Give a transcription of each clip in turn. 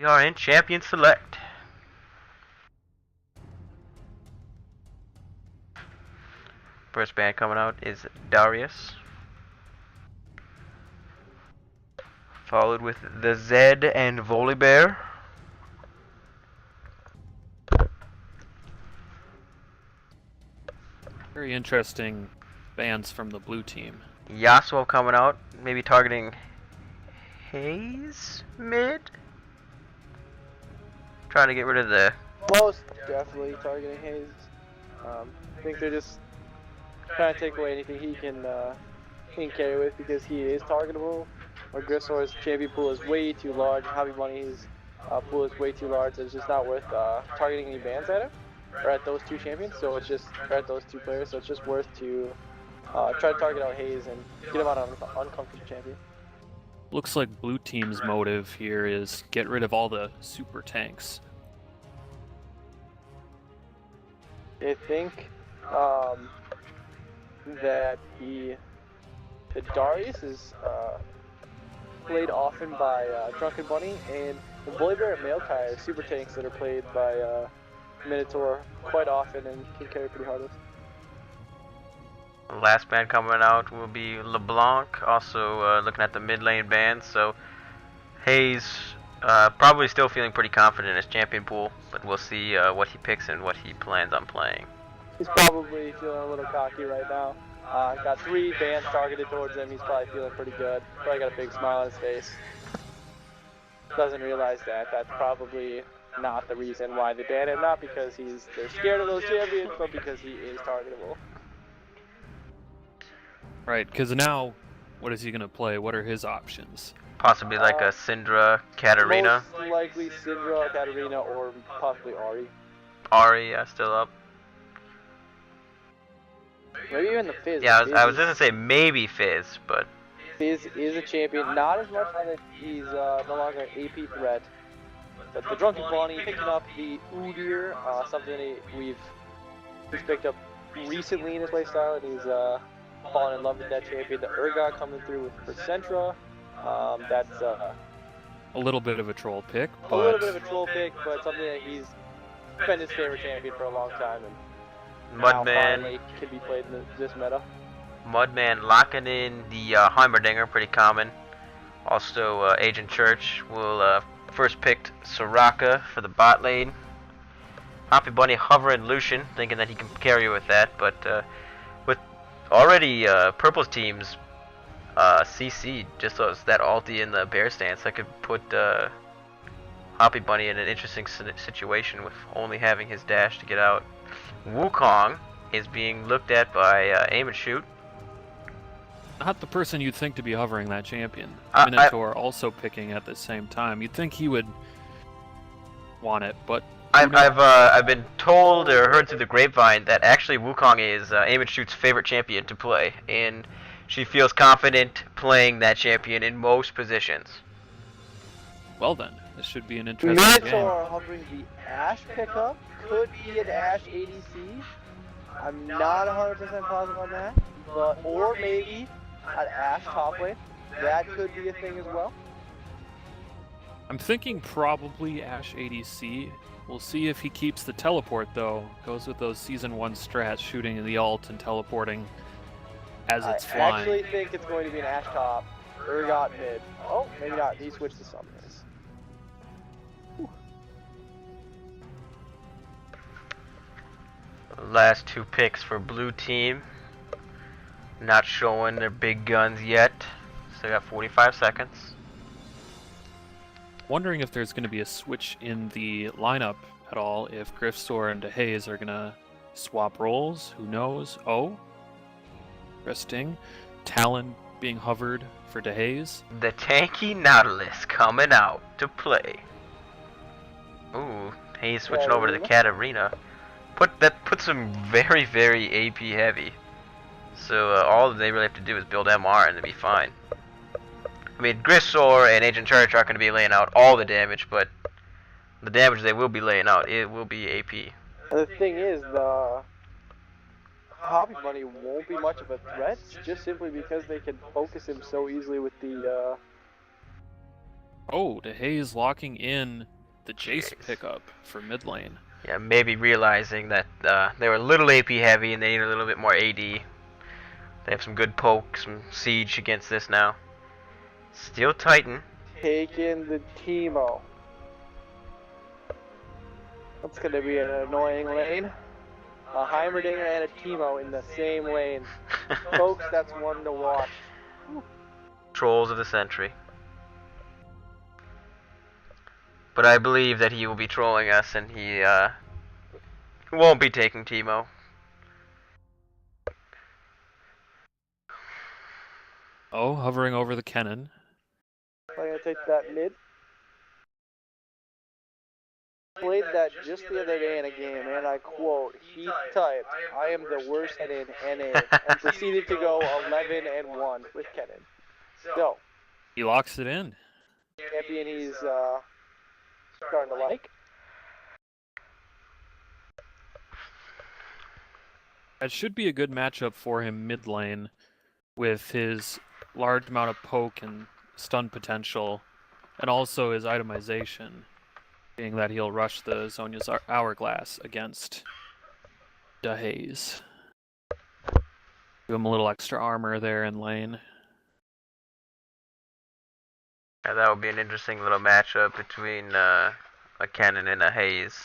We are in Champion Select. First band coming out is Darius. Followed with the Zed and Volibear. Very interesting bands from the blue team. Yasuo coming out, maybe targeting Hayes mid? Trying to get rid of the... Most definitely targeting Hayes. I think they're just trying to take away anything he can carry with because he is targetable. Or Grissor's champion pool is way too large. Hobby Bunny's pool is way too large. So it's just not worth targeting any bans at him or at those two champions. So it's just or at those two players. So it's just worth to try to target out Hayes and get him out on an uncomfortable champion. Looks like blue team's motive here is get rid of all the super tanks. I think that Darius is played often by Drunken Bunny, and the Volibear and Mailkai are super tanks that are played by Minotaur quite often and can carry pretty hard with. Last band coming out will be LeBlanc, also looking at the mid lane band. So Hayes probably still feeling pretty confident in his champion pool, but we'll see what he picks and what he plans on playing. He's probably feeling a little cocky right now. Got 3 bands targeted towards him. He's probably feeling pretty good. Probably got a big smile on his face. Doesn't realize that that's probably not the reason why they banned him. Not because they're scared of those champions, but because he is targetable. Right, because now, what is he going to play? What are his options? Possibly like a Syndra, Katarina. Most likely Syndra, Katarina, or possibly Ahri. Ahri, yeah, still up. Maybe even the Fizz. Yeah, I was gonna say maybe Fizz, but... Fizz is a champion, not as much that he's no longer an AP threat. But the Drunken Bunny picking up the Udyr, something he's picked up recently in his playstyle, and he's fallen in love with that champion. The Urgot coming through with Percentra. That's a little bit of a troll pick, but... A little bit of a troll pick, but something that he's been his favorite champion for a long time, and Mudman can be played in this meta. Mudman locking in the Heimerdinger, pretty common. Also, Agent Church will first pick Soraka for the bot lane. Hoppy Bunny hovering Lucian, thinking that he can carry with that, but with already Purple's team's CC, just so it's that ulti in the bear stance, I could put Hoppy Bunny in an interesting situation with only having his dash to get out. Wukong is being looked at by Aim and Shoot. Not the person you'd think to be hovering that champion. Minotaur also picking at the same time. You'd think he would want it, but I've been told or heard through the grapevine that actually Wukong is Aim and Shoot's favorite champion to play, and she feels confident playing that champion in most positions. Well then, this should be an interesting game. Minotaur hovering the Ashe pickup could be an Ashe ADC. I'm not 100% positive on that, but or maybe an Ashe top lane. That could be a thing as well. I'm thinking probably Ashe ADC. We'll see if he keeps the teleport though. Goes with those Season 1 strats, shooting the ult and teleporting as it's flying. I actually think it's going to be an Ashe top, Urgot mid. Oh, maybe not. He switched to Summoners. Last 2 picks for blue team. Not showing their big guns yet. Still got 45 seconds. Wondering if there's going to be a switch in the lineup at all, if Grifsor and Hayes are going to swap roles. Who knows? Oh, interesting. Talon being hovered for DeHaze. The tanky Nautilus coming out to play. Ooh, Hayes switching over to the Katarina. Puts him very, very AP heavy. So all they really have to do is build MR and they'll be fine. I mean, Grissor and Agent Church aren't going to be laying out all the damage, but the damage they will be laying out, it will be AP. And the thing is, the Hobby Bunny won't be much of a threat, just simply because they can focus him so easily with the Oh, DeHaze locking in the Jace Jeez. pickup for mid lane. Yeah, maybe realizing that they were a little AP heavy and they need a little bit more AD. They have some good poke, some siege against this now. Steel Titan. Taking the Teemo. That's going to be an annoying lane. A Heimerdinger and a Teemo in the same lane. Folks, that's one to watch. Trolls of the century. But I believe that he will be trolling us and he won't be taking Teemo. Oh, hovering over the Kennen. I'm going to take that mid. Played that just the other day in a game, and I quote, he typed, "I am the worst in NA," and proceeded to go 11-1 with Kennen. So, He locks it in. champion he's starting to like. That should be a good matchup for him mid lane with his large amount of poke and stun potential, and also his itemization, being that he'll rush the Zhonya's Hourglass against DeHaze. Give him a little extra armor there in lane. Yeah, that would be an interesting little matchup between a Cannon and a Haze.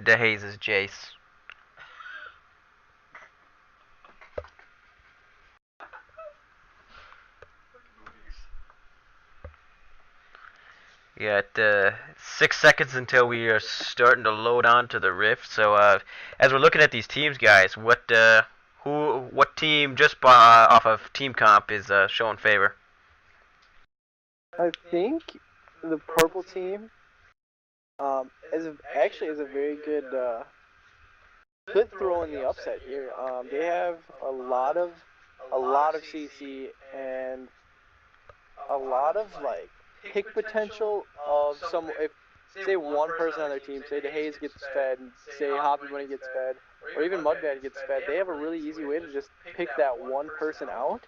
DeHaze is Jace. Yeah, 6 seconds until we are starting to load on to the rift. So as we're looking at these teams, guys, what team just off of team comp is showing favor? I think the purple team is a very good throw in the upset here. They have a lot of CC and a lot of like pick potential of some. If say one person on their team, say DeHaze gets fed, say Hoppy Bunny gets fed, or even Mudbad gets fed, they have a really easy way to just pick that one person out.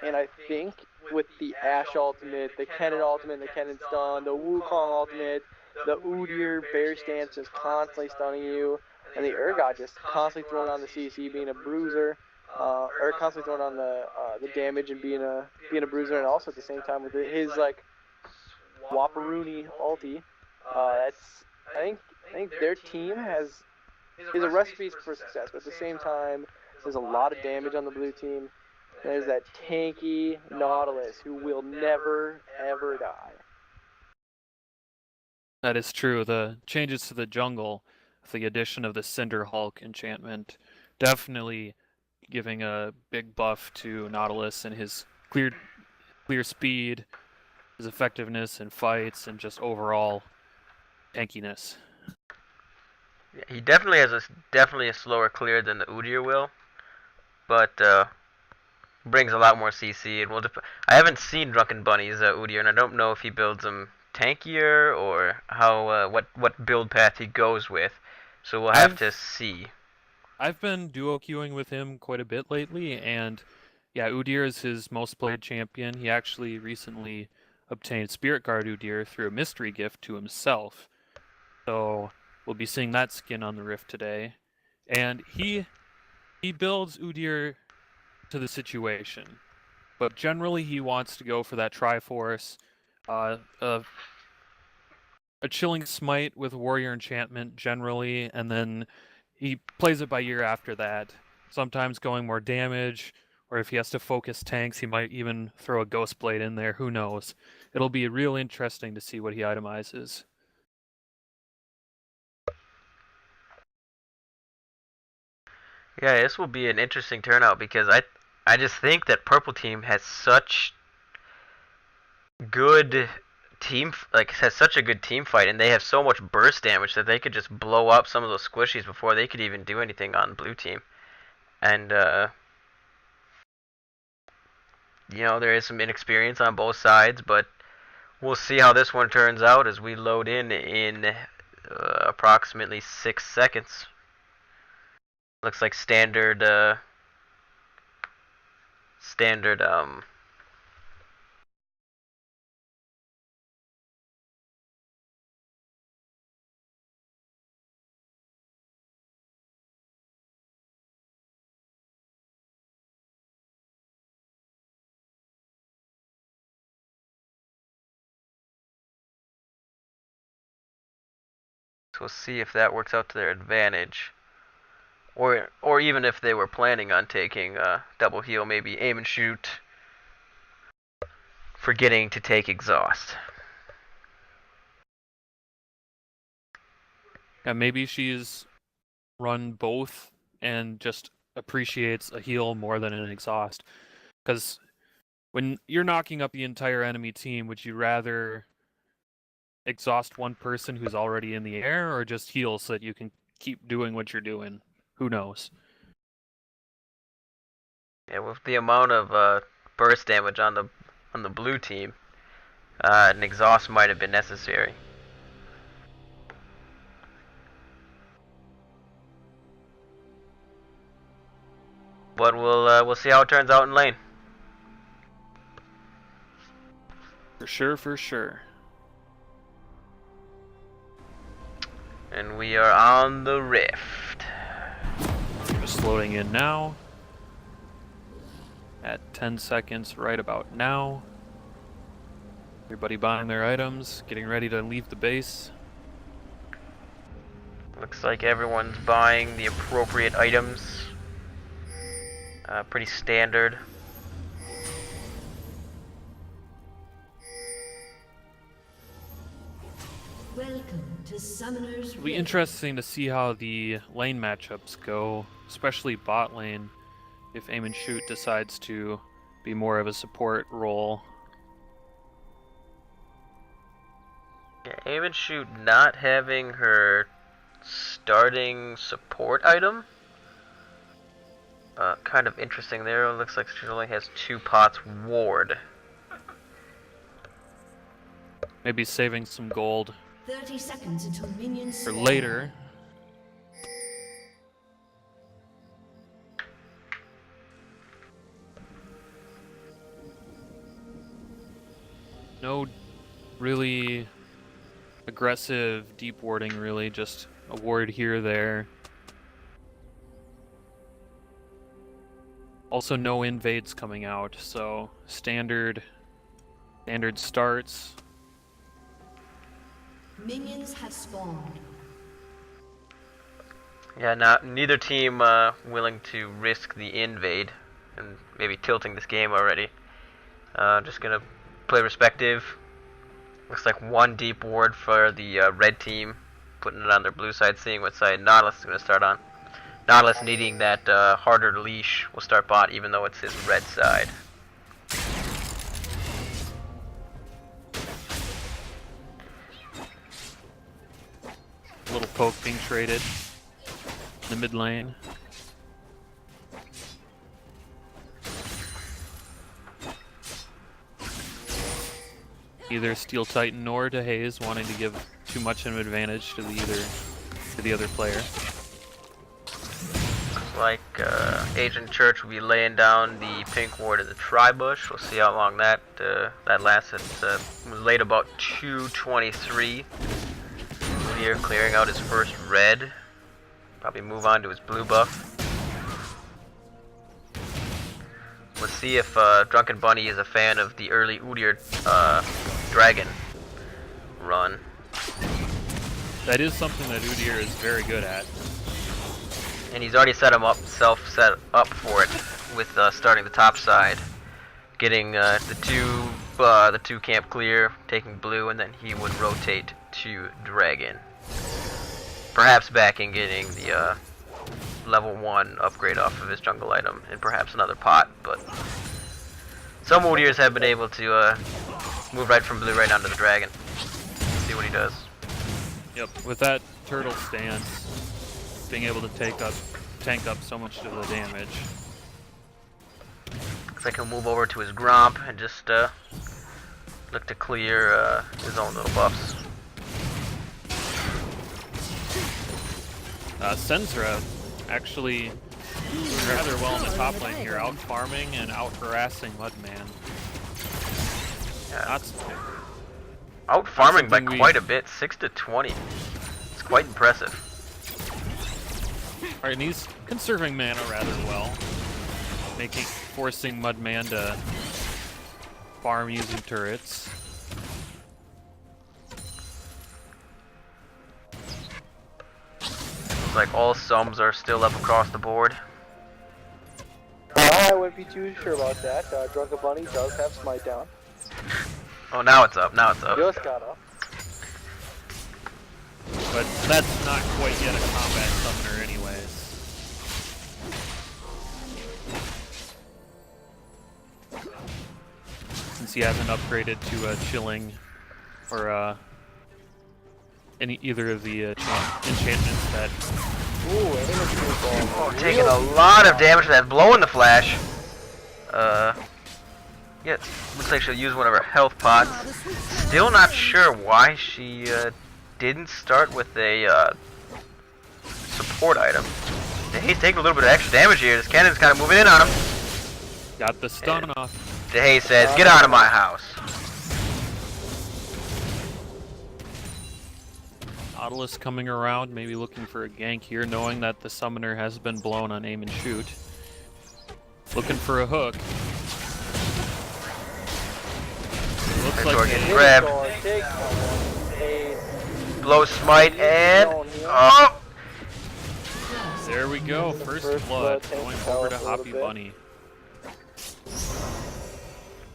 And I think with the Ashe ultimate, the Kennen ultimate, the Kennen stun, the Wukong ultimate, the Udyr bear stance just constantly stunning you, and the Urgot just constantly throwing on the CC, being a bruiser, or constantly throwing on the damage and being a bruiser, and also at the same time with his like Waparoony ulti. That's I think their team is a recipe for success, but at the same time, there's a lot of damage on the blue team. There's that tanky Nautilus who will never, ever die. That is true. The changes to the jungle, with the addition of the Cinder Hulk enchantment, definitely giving a big buff to Nautilus and his clear speed, his effectiveness in fights, and just overall tankiness. Yeah, he definitely has definitely a slower clear than the Udyr will, but brings a lot more CC. And I haven't seen Drunken Bunny's Udyr, and I don't know if he builds them tankier or how what build path he goes with. So we'll have to see. I've been duo queuing with him quite a bit lately, and yeah, Udyr is his most played champion. He actually recently obtained Spirit Guard Udyr through a mystery gift to himself. So we'll be seeing that skin on the Rift today. And he builds Udyr to the situation. But generally he wants to go for that Triforce, a Chilling Smite with Warrior Enchantment generally, and then he plays it by ear after that. Sometimes going more damage, or if he has to focus tanks, he might even throw a Ghost Blade in there. Who knows? It'll be real interesting to see what he itemizes. Yeah, this will be an interesting turnout because I just think that Purple Team has such good has such a good team fight, and they have so much burst damage that they could just blow up some of those squishies before they could even do anything on Blue Team. And you know, there is some inexperience on both sides, but we'll see how this one turns out as we load in approximately 6 seconds. Looks like standard So we'll see if that works out to their advantage. Or even if they were planning on taking double heal, maybe aim and shoot, forgetting to take exhaust. Yeah, maybe she's run both and just appreciates a heal more than an exhaust. Because when you're knocking up the entire enemy team, would you rather exhaust one person who's already in the air or just heal so that you can keep doing what you're doing? Who knows? Yeah, with the amount of burst damage on the blue team, an exhaust might have been necessary. But we'll see how it turns out in lane. For sure, for sure. And we are on the rift. Just loading in now. At 10 seconds right about now. Everybody buying their items, getting ready to leave the base. Looks like everyone's buying the appropriate items. Pretty standard. Welcome to Summoner's It'll be Rift. interesting to see how the lane matchups go, especially bot lane, if aim and shoot decides to be more of a support role. Yeah, aim and shoot not having her starting support item. Kind of interesting there. It looks like she only has 2 pots ward. Maybe saving some gold 30 seconds until minions for spawn. later. No really aggressive deep warding, really, just a ward here, there. Also no invades coming out, so standard starts. Minions have spawned. Yeah, neither team willing to risk the invade and maybe tilting this game already. Just gonna play respective. Looks like 1 deep ward for the red team, putting it on their blue side, seeing what side Nautilus is gonna start on. Nautilus needing that harder leash will start bot, even though it's his red side. A little poke being traded in the mid lane. Either Steel Titan or to Hayes, wanting to give too much of an advantage to the other player. Looks like Agent Church will be laying down the pink ward in the tri-bush. We'll see how long that lasts. It was laid about 2:23. Here clearing out his first red. Probably move on to his blue buff. Let's see if Drunken Bunny is a fan of the early Udyr dragon run. That is something that Udyr is very good at. And he's already set up for it with starting the top side, getting the two camp clear, taking blue, and then he would rotate to dragon. Perhaps back in getting the level 1 upgrade off of his jungle item, and perhaps another pot, but some Udyrs have been able to move right from blue right onto the dragon. See what he does. Yep, with that turtle stance, being able to tank up so much of the damage. Looks like he'll move over to his Gromp and just look to clear his own little buffs. Sensra actually doing rather well in the top lane here, out farming and out harassing Mudman. Yeah. That's Out farming by something quite a bit, 6-20. It's quite impressive. alright, and he's conserving mana rather well, forcing Mudman to farm using turrets. Looks like all sums are still up across the board. I wouldn't be too sure about that. Drunken Bunny does have Smite down. Oh, now it's up. Now it's up. Just got up. But that's not quite yet a combat summoner anyways. Since he hasn't upgraded to chilling or either of the enchantments that. Ooh, Oh, taking a lot of damage to that blow in the flash. Yeah, looks like she'll use one of her health pots. Still not sure why she didn't start with a support item. He's taking a little bit of extra damage here. This cannon's kind of moving in on him. Got the stun off. DeHaze says, "Get out of my house." Nautilus coming around, maybe looking for a gank here, knowing that the summoner has been blown on aim and shoot. Looking for a hook. Looks like Getting grabbed. Blow smite and oh! There we go. First blood going over to Hoppy Bunny.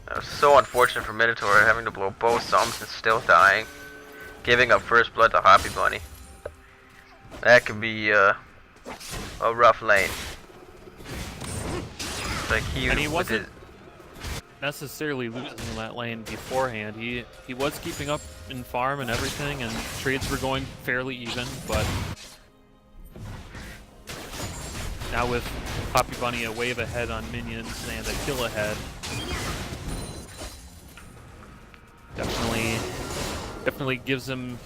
That was so unfortunate for Minotaur having to blow both sums and still dying. Giving up first blood to Hoppy Bunny. That could be a rough lane. Like he wasn't necessarily losing that lane beforehand. He was keeping up in farm and everything, and trades were going fairly even, but now with Hoppy Bunny a wave ahead on minions and a kill ahead, definitely gives him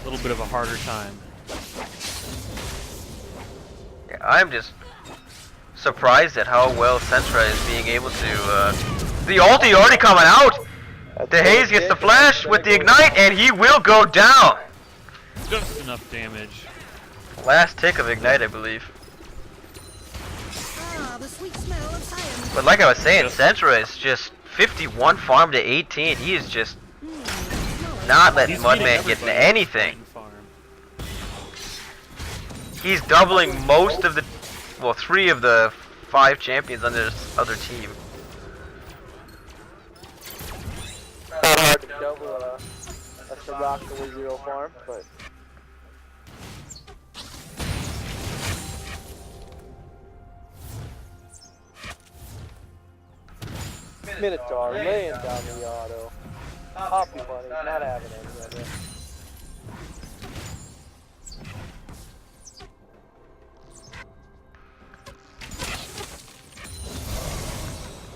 a little bit of a harder time. Yeah, I'm just surprised at how well Sentra is being able to. The ulti already coming out. DeHaze gets the flash with the ignite, and he will go down. Just enough damage. Last tick of ignite, I believe. The sweet smell of science. But like I was saying, Sentra is just 51 farm to 18. He is just not letting Mudman get into anything. He's doubling most of the, well, 3 of the 5 champions on this other team. Hard to double a Soraka with 0 farm, but Minotaur laying down the auto. Hoppy Bunny not having any of it.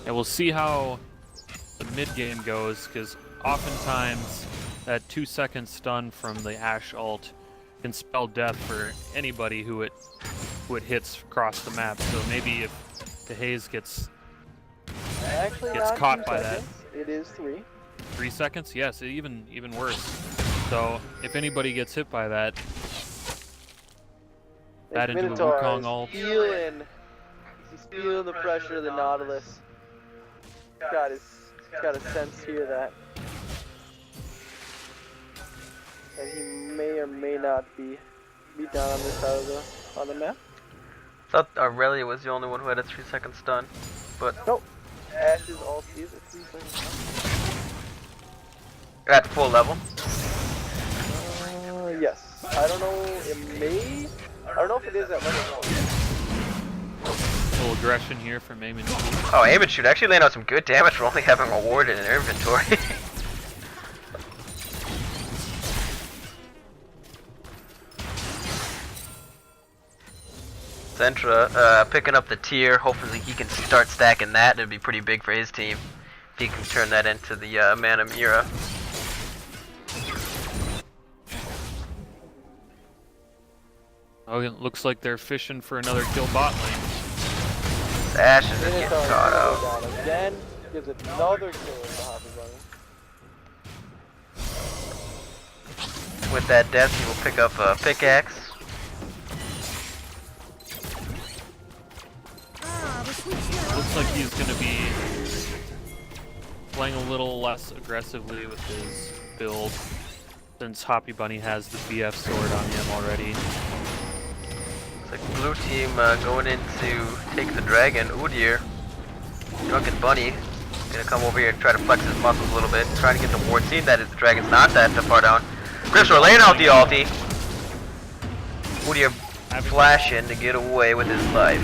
And we'll see how the mid game goes, because oftentimes that 2-second stun from the Ashe ult can spell death for anybody who it hits across the map. So maybe if DeHaze gets caught by that. It is 3. 3 seconds? Yes, even worse. So if anybody gets hit by that, that into a Wukong ult. He's feeling the pressure of the Nautilus. He's got a sense here that he may or may not be down on this side of the map. I thought Aurelia was the only one who had a 3-second stun, but nope. Ashe's ult is a 3-second stun. At full level. Yes. I don't know. It may. I don't know if it is at level 1. Little aggression here from aim and shoot. Oh, aim and shoot actually laying out some good damage for only having a ward in their inventory. Sentra picking up the tier. Hopefully he can start stacking that. It'd be pretty big for his team if he can turn that into the Mammamias. Oh, it looks like they're fishing for another kill bot lane. Ashe is getting caught out. Again, gives another kill to Hoppy Bunny. With that death, he will pick up a pickaxe. Looks like he's going to be playing a little less aggressively with his build, since Hoppy Bunny has the BF sword on him already. Looks like blue team going in to take the dragon. Udyr, Drunken Bunny, gonna come over here and try to flex his muscles a little bit, trying to get the ward. Seeing that the dragon's not that far down. Grifsor laying out the ulti. Udyr flashing to get away with his life.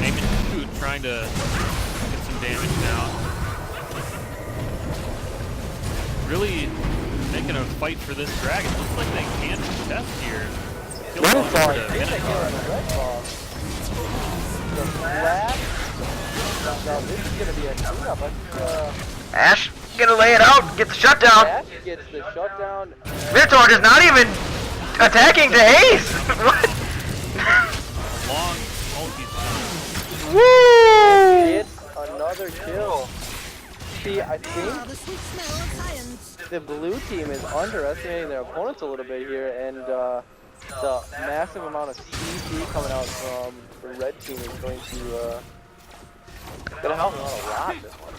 Aiming to shoot, trying to get some damage now. Really making a fight for this dragon. Looks like they can contest here. Kill Red over ball, to I think they Minotaur. get a red ball. The flash. Now this is gonna be a cleanup. I think, Ash gonna lay it out, get the shutdown. Ash gets the shutdown. Minotaur is not even attacking to Haze. What? Long ulti. Woo! It's another kill. See, I Ah, think the sweet smell of science. the blue team is underestimating their opponents a little bit here, and the massive amount of CC coming out from the red team is going to gonna help them out a lot this one.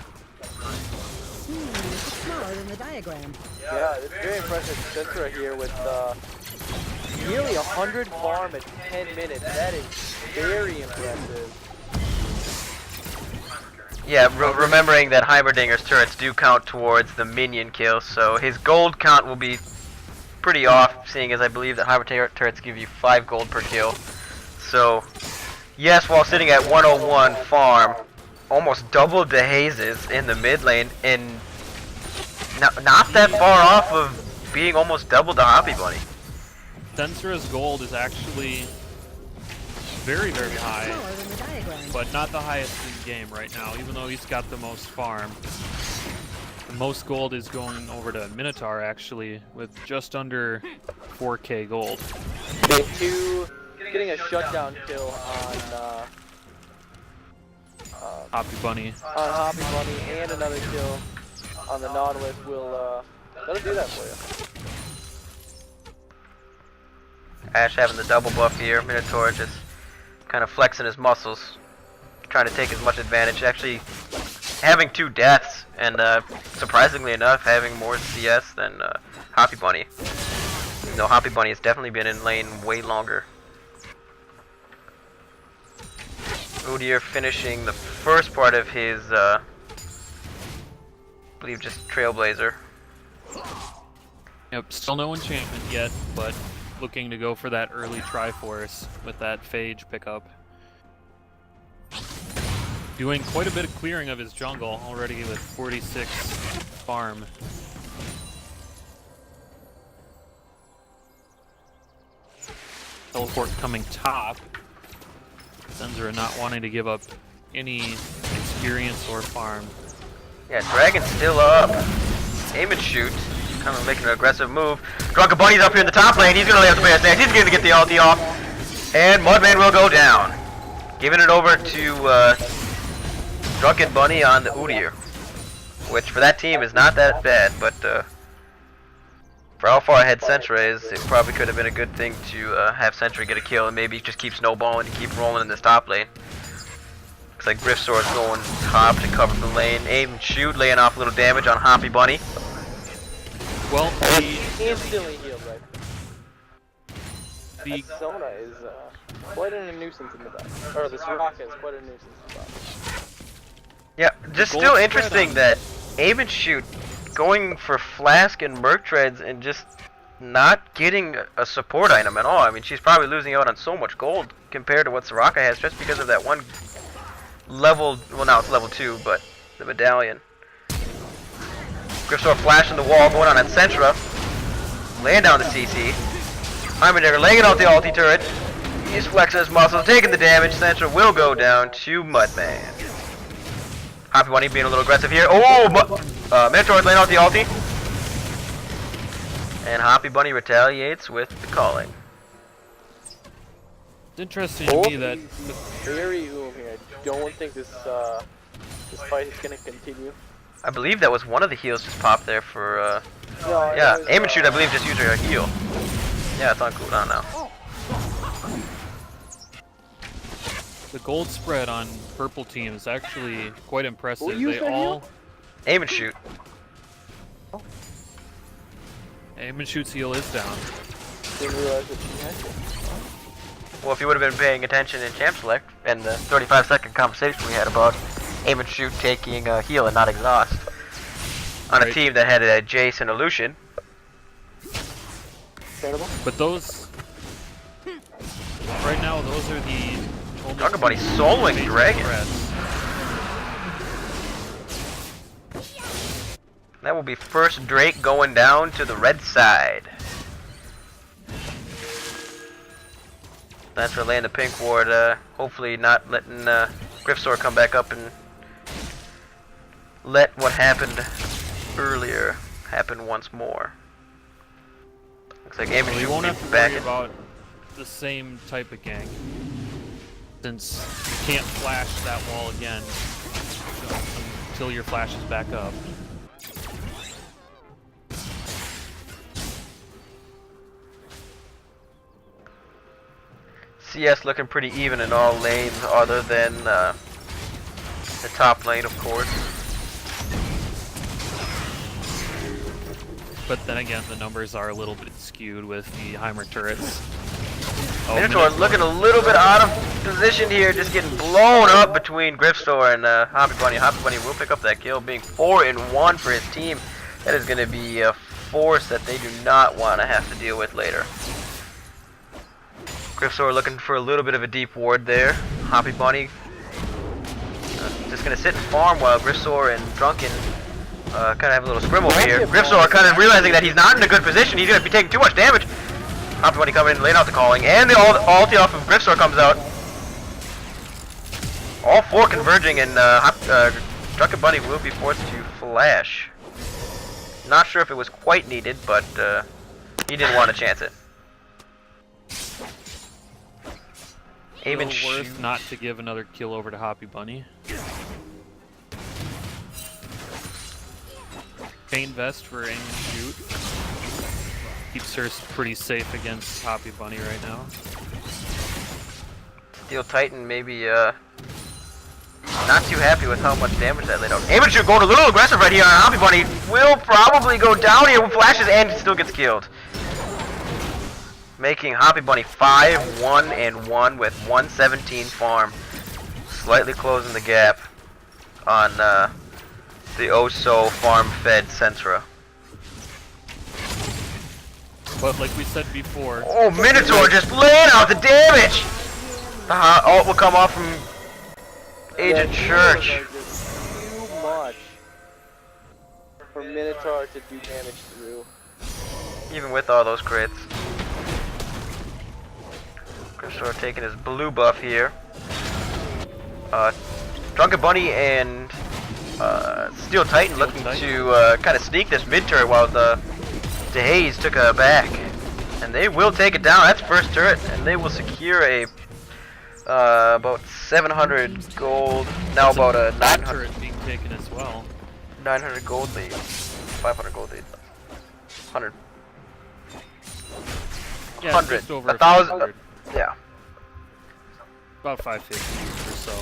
It's smaller than the diagram. Yeah, it's very impressive. Centra here with nearly 100 farm at 10 minutes. That is very impressive. Yeah, remembering that Heimerdinger's turrets do count towards the minion kill, so his gold count will be pretty off, seeing as I believe that Heimerdinger turrets give you 5 gold per kill. So, yes, while sitting at 101 farm, almost doubled the Hazes in the mid lane, and not that far off of being almost double the Hoppy Bunny. Sensura's gold is actually very, very high, Smaller than the diagram. but not the highest in game right now, even though he's got the most farm. The most gold is going over to Minotaur, actually, with just under 4k gold. Getting a shutdown kill Hoppy Bunny. on Hoppy Bunny and another kill on the Nautilus will that'll do that for you. Ash having the double buff here, Minotaur just kind of flexing his muscles, trying to take as much advantage, actually having 2 deaths, and surprisingly enough, having more CS than Hoppy Bunny. No, Hoppy Bunny has definitely been in lane way longer. Udyr finishing the first part of his, I believe just Trailblazer. Yep, still no enchantment yet, but looking to go for that early Triforce with that Phage pickup. Doing quite a bit of clearing of his jungle already with 46 farm. Teleport coming top. Sensura not wanting to give up any experience or farm. Yeah, Dragon's still up. Aim and shoot. Kind of making an aggressive move. Drunken Bunny's up here in the top lane. He's going to lay out the bear stance. He's going to get the ulti off. And Mudman will go down. Giving it over to Drunken Bunny on the Udyr. Which for that team is not that bad, but for how far ahead Sentry is, it probably could have been a good thing to have Sentry get a kill and maybe just keep snowballing and keep rolling in this top lane. Looks like Grifsor is going top to cover the lane. Aim and shoot, laying off a little damage on Hoppy Bunny. Well, the Instantly healed, right? The Sona is quite a nuisance in the back. Or the Soraka is quite a nuisance in the back. Yeah, just gold still spread interesting on- that Aim and Shoot going for Flask and Merc Treads and just not getting a support item at all. I mean, she's probably losing out on so much gold compared to what Soraka has just because of that one level, well now it's level 2, but the medallion. Grifsor flashing the wall, going on at Sentra, laying down the CC. Heimerdinger laying out the ulti turret. He's flexing his muscles, taking the damage. Sentra will go down to Mudman. Hoppy Bunny being a little aggressive here. Oh, Minotaur's laying out the ulti. And Hoppy Bunny retaliates with the calling. it's interesting to me that Very oom here. I don't think this this fight is gonna continue. I believe that was one of the heals just popped there for, No, yeah, it was, Aim and Shoot I believe just used her heal. Yeah, it's on cooldown now. the gold spread on purple team is actually quite impressive. Who used They that all Aim and Shoot. Aim and Shoot's heal is down. Didn't realize that she had to. Well, if you would have been paying attention in Champ Select and the 35-second conversation we had about aim and shoot taking heal and not exhaust on a team that had a Jace and a Lucian. Terrible. But those, right now, those are the only Talk about he's soloing major Dragon. threats. That will be first Drake going down to the red side. That's for laying the pink ward. Hopefully not letting Griffsor come back up and let what happened earlier happen once more. Looks like Aiming We should won't be have to back worry in. about the same type of gank, since you can't flash that wall again until your flash is back up. CS looking pretty even in all lanes other than the top lane, of course. But then again, the numbers are a little bit skewed with the Heimer turrets. Oh, Minotaur looking a little bit out of position here, just getting blown up between Griffstor and Hoppy Bunny. Hoppy Bunny will pick up that kill, being 4-1 for his team. That is going to be a force that they do not want to have to deal with later. Griffsor looking for a little bit of a deep ward there. Hoppy Bunny just going to sit and farm while Griffsor and Drunken kind of have a little scrim over here. Griffsor kind of realizing that he's not in a good position. He's going to be taking too much damage. Hoppy Bunny coming in, laying out the calling, and the ulti off of Griffsor comes out. All four converging, and Drunken Bunny will be forced to flash. Not sure if it was quite needed, but he didn't want to chance it. Aim and worth shoot. not to give another kill over to Hoppy Bunny. Pain vest for aim and shoot. Keeps her pretty safe against Hoppy Bunny right now. Steel Titan maybe not too happy with how much damage that laid out. Aim and shoot going a little aggressive right here on Hoppy Bunny. Will probably go down here with flashes and still gets killed. Making Hoppy Bunny 5-1-1 with 117 farm. Slightly closing the gap on the oh-so farm-fed Sentra. But like we said before, Oh, Minotaur just laying out the damage! Ult will come off from Agent Church. Are just too much for Minotaur to do damage through. Even with all those crits. Griffsor taking his blue buff here. Drunken Bunny and Steel Titan looking to kind of sneak this mid turret while the DeHaze took a back. And they will take it down. That's first turret, and they will secure a about 700 gold. Now about a 900 turret being taken as well. 900 gold lead. 500 gold lead. 100. Yeah, 100. just over 1,000. 500. Yeah. About 550 or so.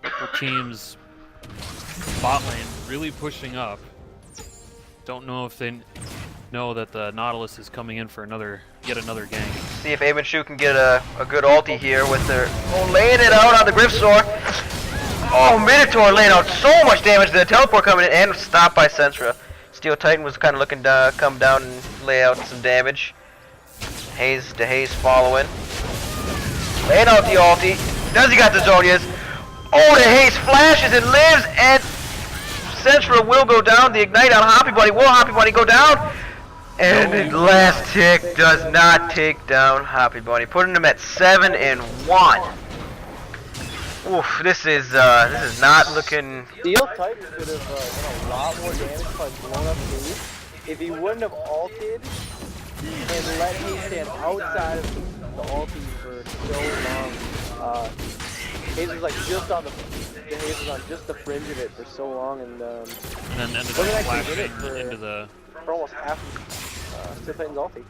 Both teams bot lane really pushing up. Don't know if they know that the Nautilus is coming in for yet another gang. See if Aim and Shoot can get a good ulti here with their laying it out on the Griffsor. Oh, Minotaur laying out so much damage. The teleport coming in and stopped by Sentra. Steel Titan was kind of looking to come down and lay out some damage. DeHaze following. Laying out the ulti. Does he got the Zonias? Oh, DeHaze flashes and lives, and Sentra will go down. The ignite on Hoppy Bunny. Will Hoppy Bunny go down? And the last tick does not take down Hoppy Bunny, putting him at 7-1. Oof, this is not looking. Steel Titan could have done a lot more damage by blowing up Hayes if he wouldn't have ulted and let me stand outside of the ulti for so long. Hayes was like just on the Hayes was on just the fringe of it for so long, and And then ended Look up at that, flashing for- into the... for almost half Steel Titan's ulti.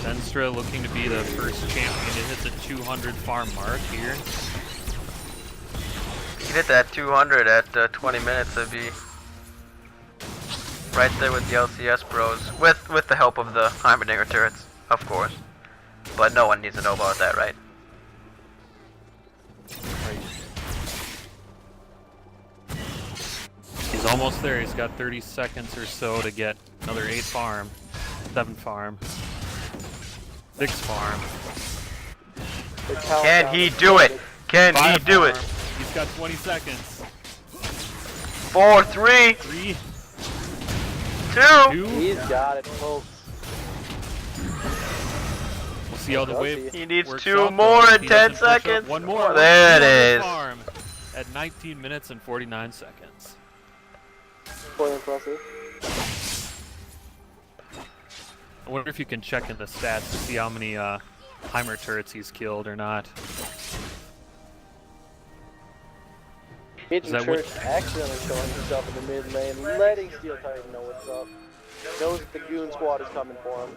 Senstra looking to be the first champion to hit the 200 farm mark here. If you hit that 200 at 20 minutes, it'd be right there with the LCS bros, with the help of the Heimerdinger turrets, of course. But no one needs to know about that, right? He's almost there. He's got 30 seconds or so to get another 8 farm, 7 farm, 6 farm. Can he do it? Can he do it? He's got 20 seconds. 4, 3, 3, 2. 2. He's got it, folks. We'll see how the wave. He needs works 2 out, more though. in He 10 doesn't push up. seconds. One more. There it 200 is. Farm at 19 minutes and 49 seconds. Quite impressive. I wonder if you can check in the stats to see how many Heimer turrets he's killed or not. Hidden that Church accidentally showing himself in the mid lane, letting Steel Titan know what's up. Knows that the Goon Squad is coming for him.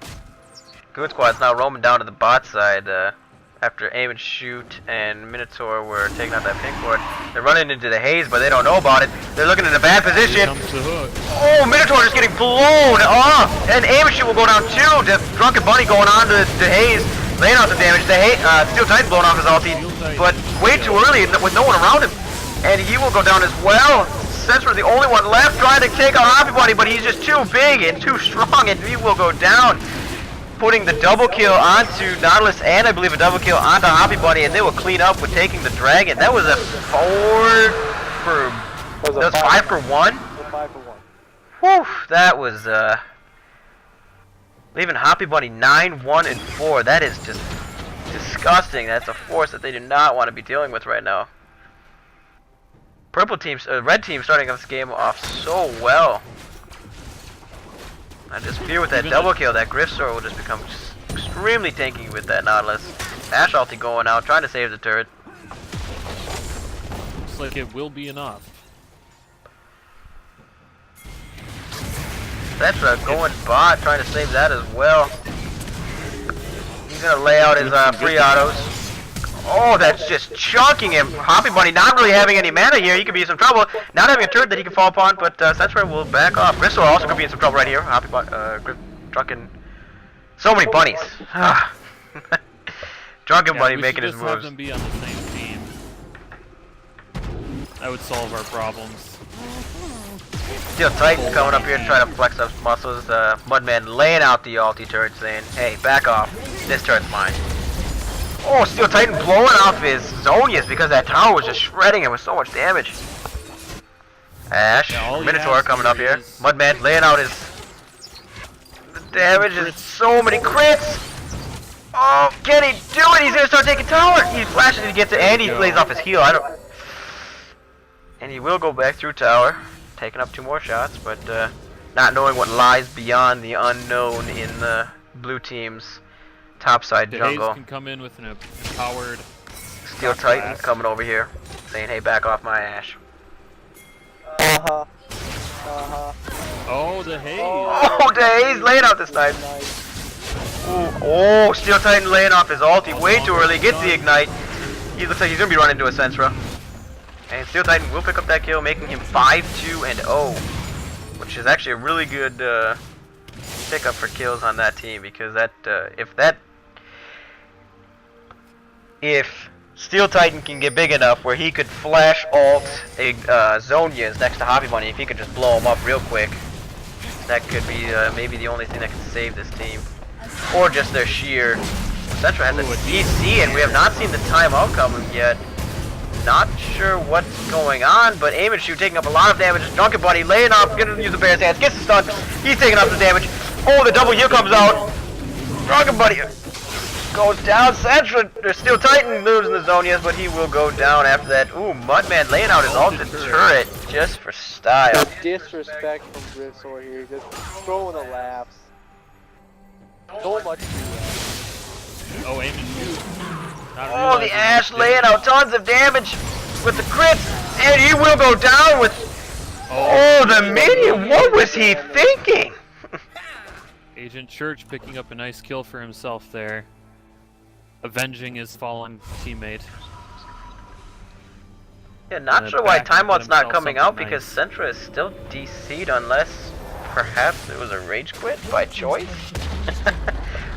Goon Squad's now roaming down to the bot side after Aim and Shoot and Minotaur were taking out that pink ward. They're running into the haze, but they don't know about it. They're looking in a bad Here position. comes the hook. Oh, Minotaur is getting blown off, and Aim and Shoot will go down too. The Drunken Bunny going on to the haze, laying out some damage. The Steel Titan blowing off his ulti, but way too early with no one around him. And he will go down as well. Sensor's the only one left trying to take out Hoppy Bunny, but he's just too big and too strong, and he will go down. Putting the double kill onto Nautilus and I believe a double kill onto Hoppy Bunny, and they will clean up with taking the dragon. That was a 5 for 1. 5 for 1. Whew, that was leaving Hoppy Bunny 9, 1, and 4. That is just disgusting. That's a force that they do not want to be dealing with right now. Purple team, red team starting this game off so well. I just fear with that double kill that Griffsor will just become extremely tanky with that Nautilus. Ash ulti going out, trying to save the turret. Looks like it will be enough. Cetra going bot, trying to save that as well. He's gonna lay out his free autos. Oh, that's just chunking him. Hoppy Bunny not really having any mana here. He could be in some trouble. Not having a turret that he can fall upon, but Cetra will back off. Griffsor also could be in some trouble right here. Hoppy Bunny, Drunken. So many bunnies. Drunken Bunny making his just have moves. them be on the same team. That would solve our problems. Steel Titan coming up here to try to flex up muscles. Mudman laying out the ulti turret saying, hey, back off. This turret's mine. Oh, Steel Titan blowing off his Zonias because that tower was just shredding him with so much damage. Ash, Yeah, Minotaur coming up here. Mudman laying out his... The damage is so many crits! Oh, can he do it? He's gonna start taking tower! He flashes to get to and he lays off his heal. I don't... And he will go back through tower, taking up 2 more shots, but not knowing what lies beyond the unknown in the blue team's topside jungle. Hayes can come in with an empowered Steel Titan coming over here, saying, hey, back off my Ash. Uh-huh. Oh, the Hayes. Oh, Hayes laying out this time. Ooh, oh, Steel Titan laying off his ulti way too early, gets the ignite. He looks like he's going to be running into a Sensra. And Steel Titan will pick up that kill, making him 5-2-0, which is actually a really good pickup for kills on that team, because that if Steel Titan can get big enough where he could flash ult Zonias next to Hoppy Bunny, if he could just blow him up real quick, that could be maybe the only thing that can save this team. Or just their sheer... Central has a DC, and we have not seen the timeout coming yet. Not sure what's going on, but Aim and Shoot taking up a lot of damage. Drunken Bunny laying off, gonna use the Bear's Hands, gets the stun. He's taking up the damage. Oh, the double heal comes out. Drunken Bunny goes down. Central, there's Steel Titan losing the Zonias, but he will go down after that. Ooh, Mudman laying out his ultimate turret just for style. The disrespect from Griffsor here, just throwing the laughs. So much. Oh, Aim and Shoot. Oh, the Ash laying out tons of damage with the crits, and he will go down with... Oh, the minion, what was he thinking? Agent Church picking up a nice kill for himself there, avenging his fallen teammate. Yeah, not And sure why back to get timeout's not himself coming out something because nice. Sentra is still DC'd unless perhaps it was a rage quit by choice?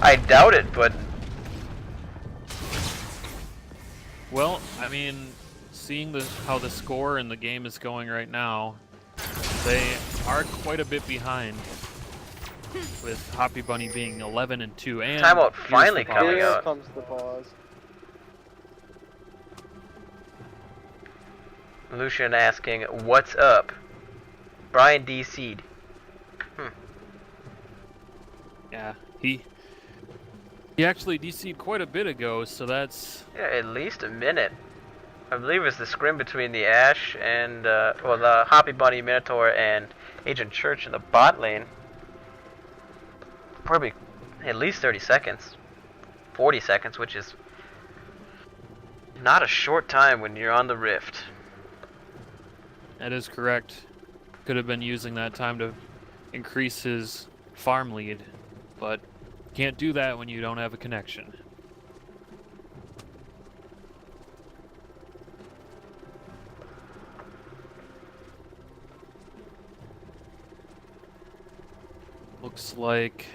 I doubt it, but Well, I mean, seeing how the score in the game is going right now, they are quite a bit behind, with Hoppy Bunny being 11-2. And timeout here's finally the coming pause. Here out. comes the pause. Lucian asking, what's up? Brian DC'd. Yeah, he actually DC'd quite a bit ago, so that's Yeah, at least a minute. I believe it's the scrim between the Ash and, well, the Hoppy Bunny, Minotaur, and Agent Church in the bot lane. Probably at least 30 seconds. 40 seconds, which is not a short time when you're on the Rift. that is correct. Could have been using that time to increase his farm lead, but can't do that when you don't have a connection. Looks like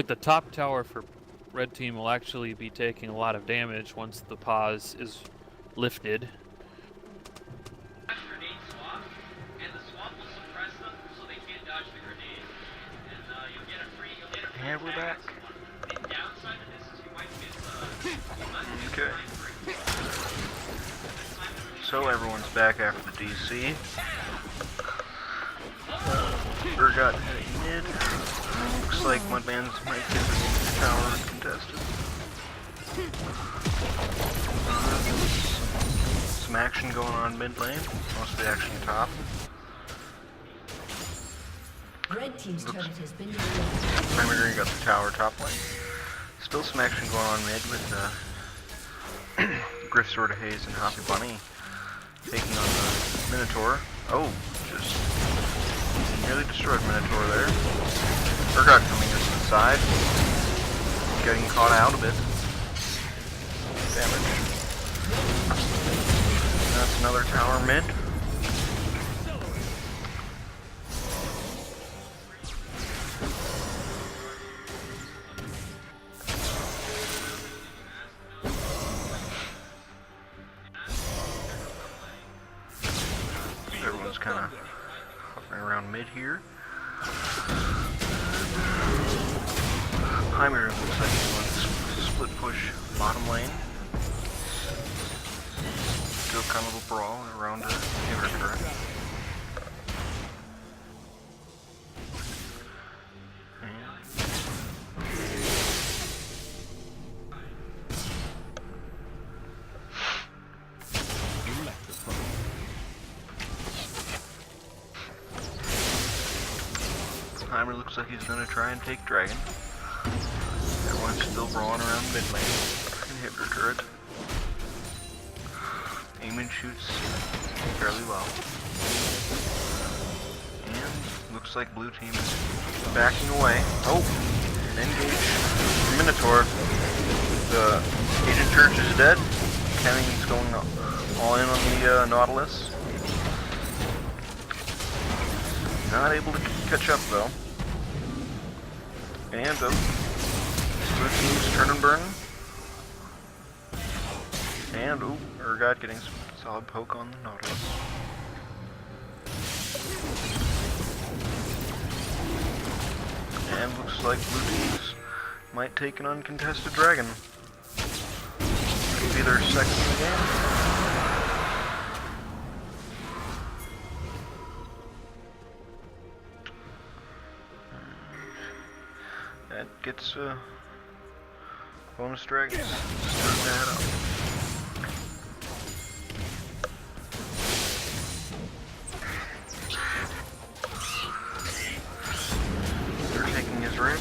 the top tower for red team will actually be taking a lot of damage once the pause is lifted. Grenade swap, and the swap will suppress them so they can't dodge the grenade. And you'll get a free And we're back. The downside of this is you might miss Okay. So everyone's back after the DC. Urgot heading mid. Looks like Mudman's might get the tower contested. Some action going on mid lane. Most of the action top. Red team's turret has been Primary got the tower top lane. Still some action going on mid with Griff Sword of Haze and Hoppy Bunny taking on the Minotaur. Oh, just nearly destroyed Minotaur there. Urgot coming in to the side. Getting caught out a bit. Damage. That's another tower mid. Everyone's kind of hovering around mid here. Heimer looks like he wants to split push bottom lane. Still kind of a brawl around a inhibitor turret. Heimer looks like he's gonna try and take Dragon. Everyone's still brawling around mid lane. Inhibitor turret. Eamon shoots fairly well. And looks like blue team is backing away. Oh! An engage from Minotaur. The Agent Church is dead. Kenning's going all in on the Nautilus. Not able to catch up though. And blue team's turn and burn. And Urgot getting some solid poke on the Nautilus. And looks like blue teams might take an uncontested dragon. Could be their second in the game. That gets bonus dragons. Start that up. They're taking his red.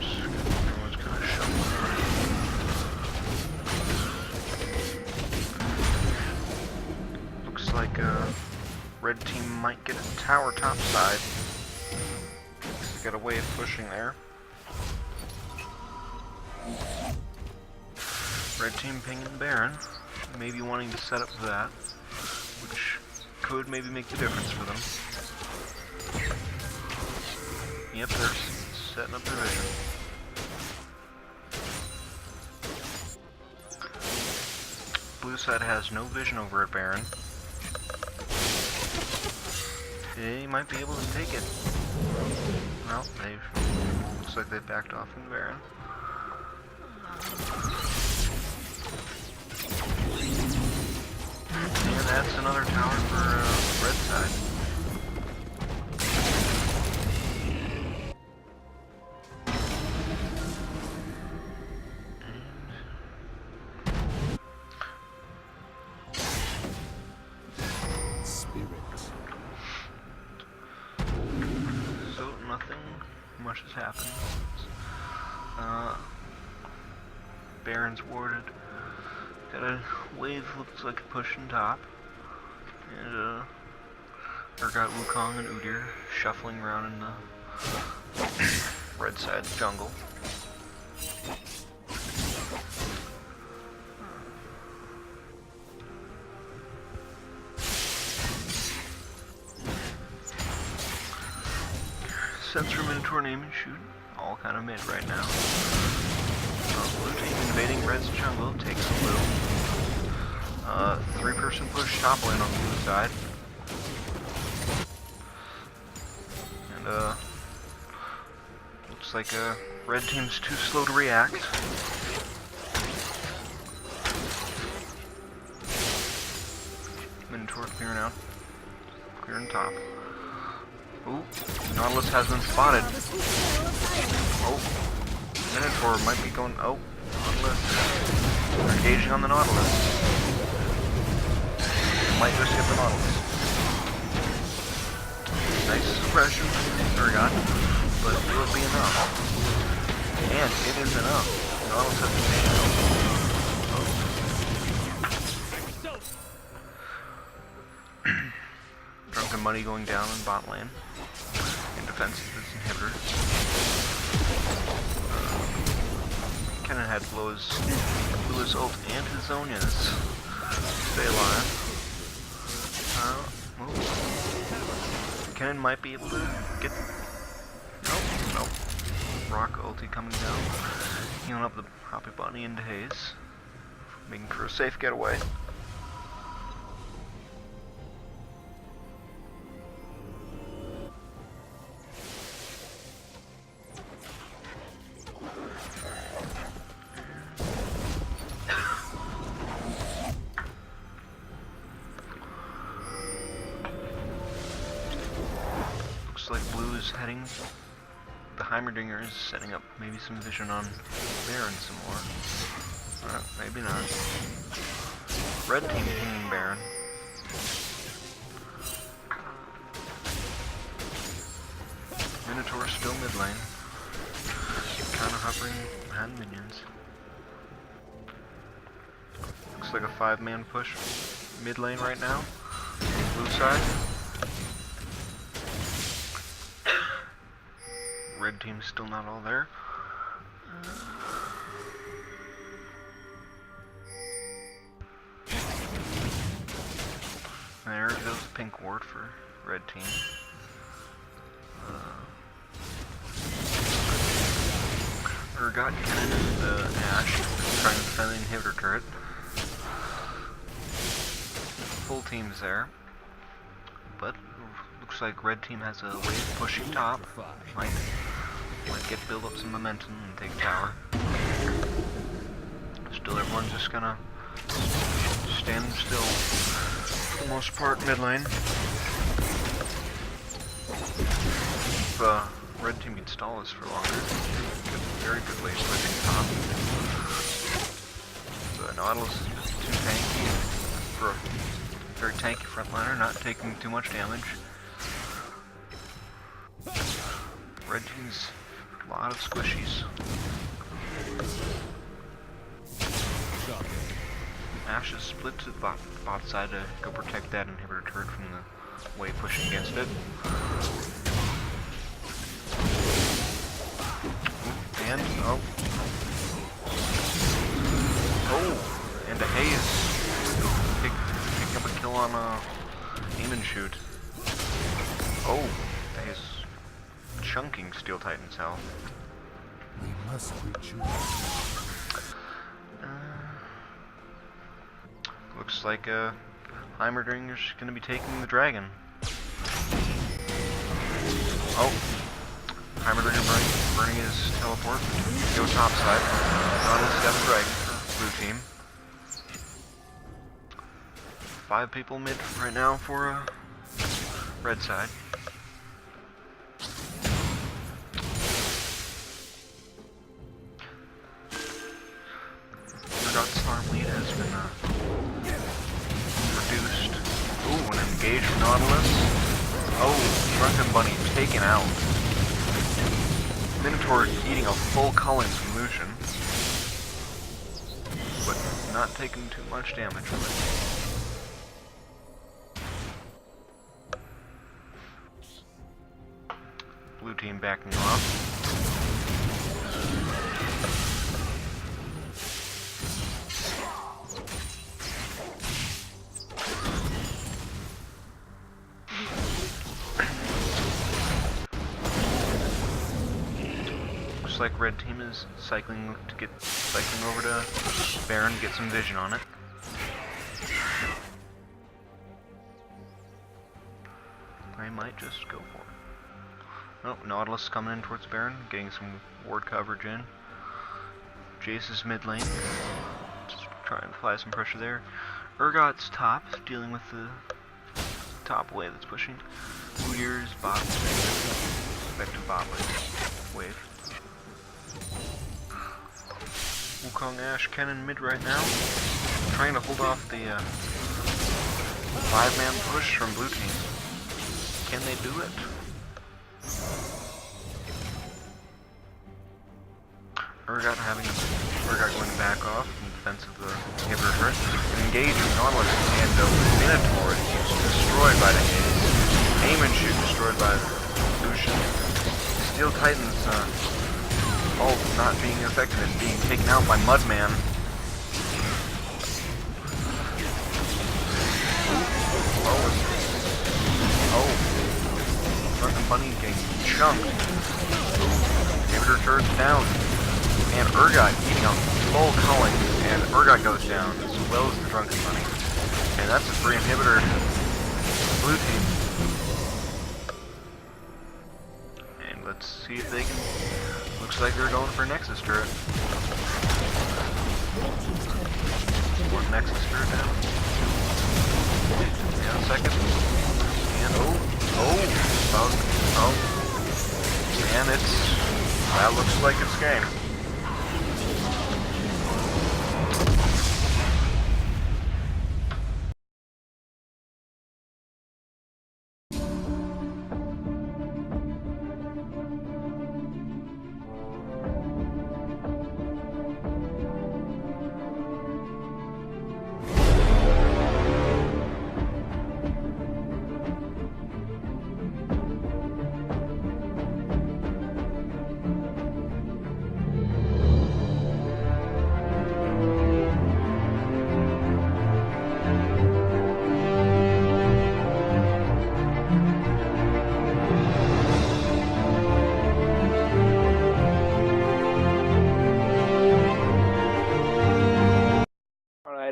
Everyone's kind of shuffling. Looks like red team might get a tower top side. He's got a way of pushing there. Red team pinging Baron, maybe wanting to set up for that, which could maybe make the difference for them. Yep, they're setting up their vision. Blue side has no vision over at Baron. They might be able to take it. Well, looks like they backed off from Baron. And that's another tower for red side. So nothing much has happened. Baron's warded. Got a wave, looks like a pushing top. And or got Wukong and Udyr shuffling around in the red side jungle. Sensor, Minotaur, Name and Shoot, all kind of mid right now. Blue team invading red's jungle, takes the blue. 3-person push top lane on the blue side. And looks like red team's too slow to react. Minotaur clearing out, clearing top. Ooh, Nautilus has been spotted. Oh, Minotaur might be going. Oh, Nautilus. They're engaging on the Nautilus. Might just hit the Nautilus. Nice suppression from Urgot, but will it be enough? And it is enough. Nautilus has been taken out. Drunken Money going down in bot lane. In defense of this inhibitor. Kennen had blew his ult and his Zhonya's. Stay alive. Kennen might be able to get... Nope. Rock ulti coming down. Healing up the Hoppy Bunny into Haze. Making for a safe getaway. Looks like blue is heading. The Heimerdinger is setting up maybe some vision on Baron some more. Maybe not. Red team pinging Baron. Minotaur still mid lane. Kinda hovering behind minions. Looks like a 5-man push mid lane right now. Blue side. Red team's still not all there. There goes the pink ward for red team. Urgot, Kennen, and Ashe trying to defend the inhibitor turret. Full team's there. But looks like red team has a wave pushing top. Might get build up some momentum and take tower. Still everyone's just gonna stand still for the most part mid lane. If red team can stall us for longer, very good wave pushing top. The Nautilus is too tanky for a very tanky frontliner, not taking too much damage. Red team's a lot of squishies. Ashes split to the bot side to go protect that inhibitor turret from the wave pushing against it. And, oh. Oh, and a Haze picking up a kill on aim and shoot. Oh, Haze chunking Steel Titan's health. We must reach. Looks like Heimerdinger's gonna be taking the dragon. Oh, Heimerdinger burning his teleport. Go top side. Nautilus got the dragon for blue team. 5 people mid right now for red side. Forgotten Storm lead has been reduced. Ooh, an engaged Nautilus. Oh, Drunken Bunny taken out. Minotaur eating a full culling from Lucian. But not taking too much damage from it. Blue team backing off. Looks like red team is cycling over to Baron to get some vision on it. I might just go for it. Oh, Nautilus coming in towards Baron, getting some ward coverage in. Jace is mid lane, just trying to apply some pressure there. Urgot's top, dealing with the top wave that's pushing. Weir's bot, back to bot wave. Wukong Ash Cannon mid right now, trying to hold off the 5-man push from blue team. Can they do it? Urgot going to back off in defense of the inhibitor turret. Engage with Nautilus and the Minotaur is destroyed by the Haze. Aim and shoot destroyed by Lucian. Steel Titan's ult not being effective and being taken out by Mudman. Oh. Drunken Bunny getting chunked. Inhibitor turret's down. And Urgot eating a full culling, and Urgot goes down, as well as the Drunken Bunny. And that's a free inhibitor. Blue team. And let's see if they can. Looks like they're going for Nexus turret. One Nexus turret down. Yeah, second. And and that looks like it's game.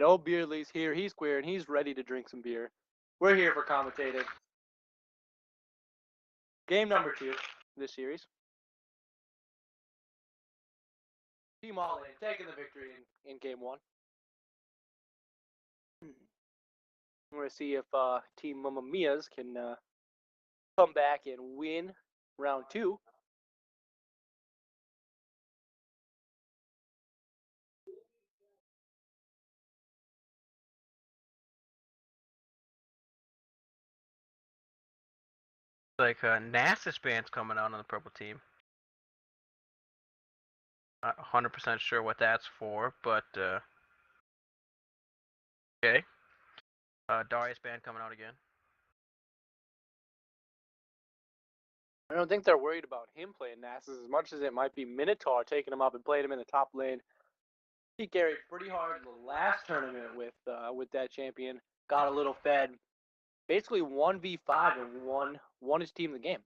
Old Beardley's here. He's queer and he's ready to drink some beer. We're here for commentating. Game number 2 this series. Team All In taking the victory in game 1. We're going to see if Team Mammamias can come back and win round 2. Like Nasus band's coming out on the purple team. Not 100% sure what that's for, but Okay. Darius band coming out again. I don't think they're worried about him playing Nasus as much as it might be Minotaur taking him up and playing him in the top lane. He carried pretty hard in the last tournament with that champion. Got a little fed. Basically 1v5 and won his team the game.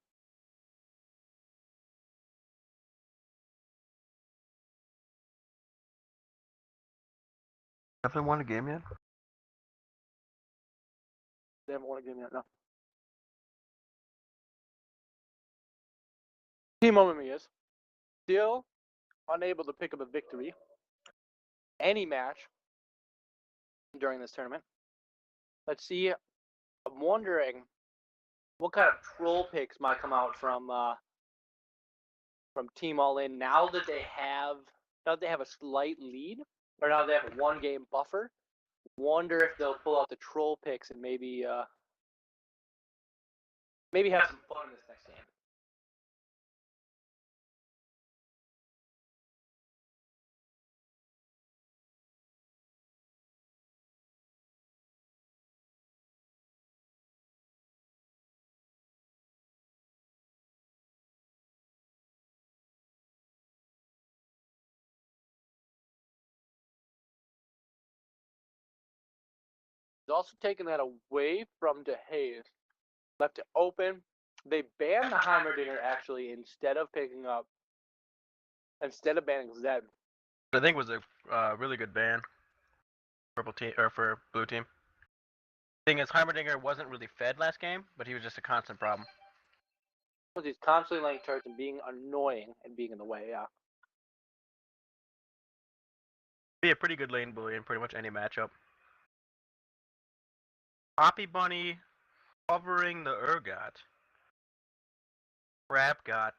Haven't won a game yet? They haven't won a game yet, no. Team Mammamias still unable to pick up a victory any match during this tournament. Let's see. I'm wondering what kind of troll picks might come out from Team All In now that they have a slight lead, or now they have a 1-game buffer. Wonder if they'll pull out the troll picks and maybe have some fun in this next game. He's also taken that away from DeHaze. Left it open. They banned the Heimerdinger actually instead of banning Zed. I think it was a really good ban. Purple team or for blue team. Thing is, Heimerdinger wasn't really fed last game, but he was just a constant problem. Because he's constantly laying turrets and being annoying and being in the way, yeah. Be a pretty good lane bully in pretty much any matchup. Poppy Bunny covering the Urgot. Crab God.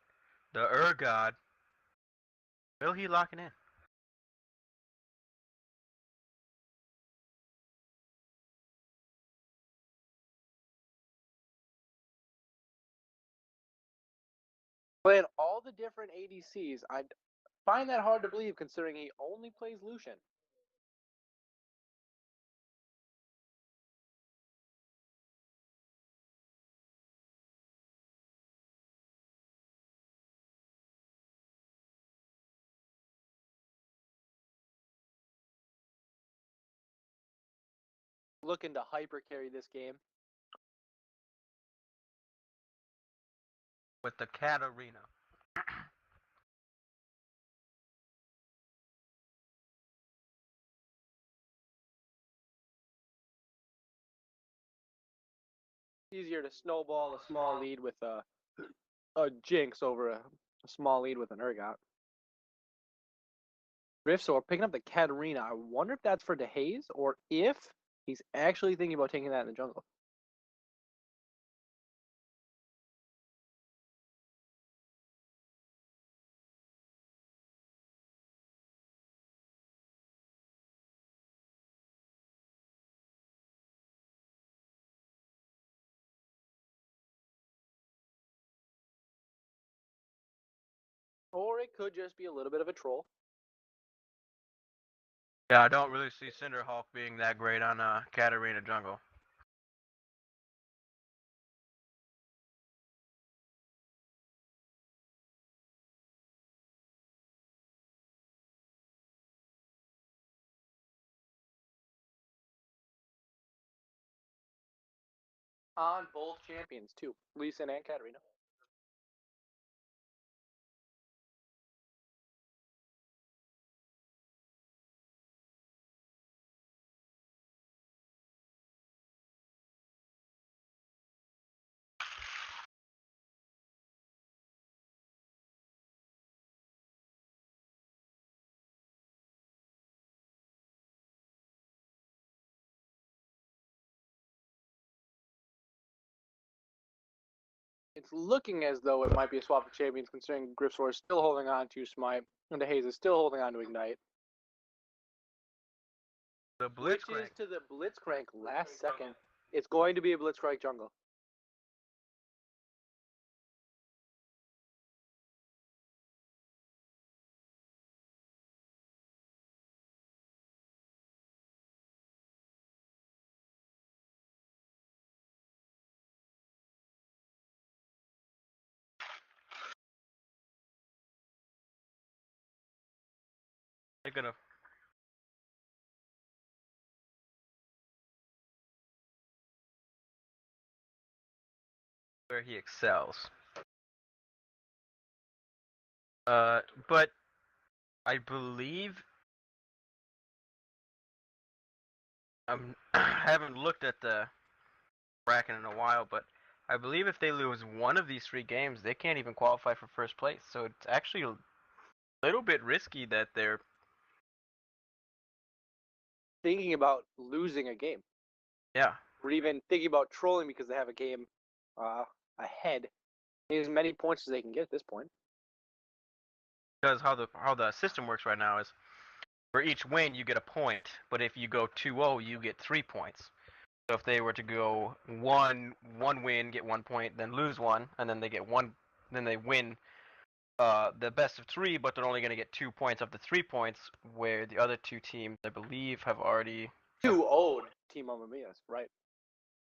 The Urgot. Will he lock it in? Playing all the different ADCs, I find that hard to believe considering he only plays Lucian. Looking to hyper carry this game. With the Katarina. Easier to snowball a small lead with a Jinx over a small lead with an Urgot. Riftsoar picking up the Katarina. I wonder if that's for DeHaze or if he's actually thinking about taking that in the jungle. Or it could just be a little bit of a troll. Yeah, I don't really see Cinderhawk being that great on Katarina jungle. On both champions too, Lee Sin and Katarina. It's looking as though it might be a swap of champions considering Griffsor is still holding on to Smite and DeHaze is still holding on to Ignite. The Which Blitzcrank. is to the Blitzcrank last second. It's going to be a Blitzcrank jungle. They're gonna. Where he excels. But I believe I haven't looked at the bracket in a while, but I believe if they lose one of these 3 games, they can't even qualify for first place. So it's actually a little bit risky that they're. Thinking about losing a game, Yeah. or even thinking about trolling because they have a game ahead. As many points as they can get at this point. Because how the system works right now is for each win you get a point, but if you go 2-0 you get 3 points. So if they were to go one win, get 1 point, then lose one, and then they get one, then they win the best of 3, but they're only going to get 2 points of the 3 points, where the other 2 teams, I believe, have already 2-0'd Team Mammamias, right?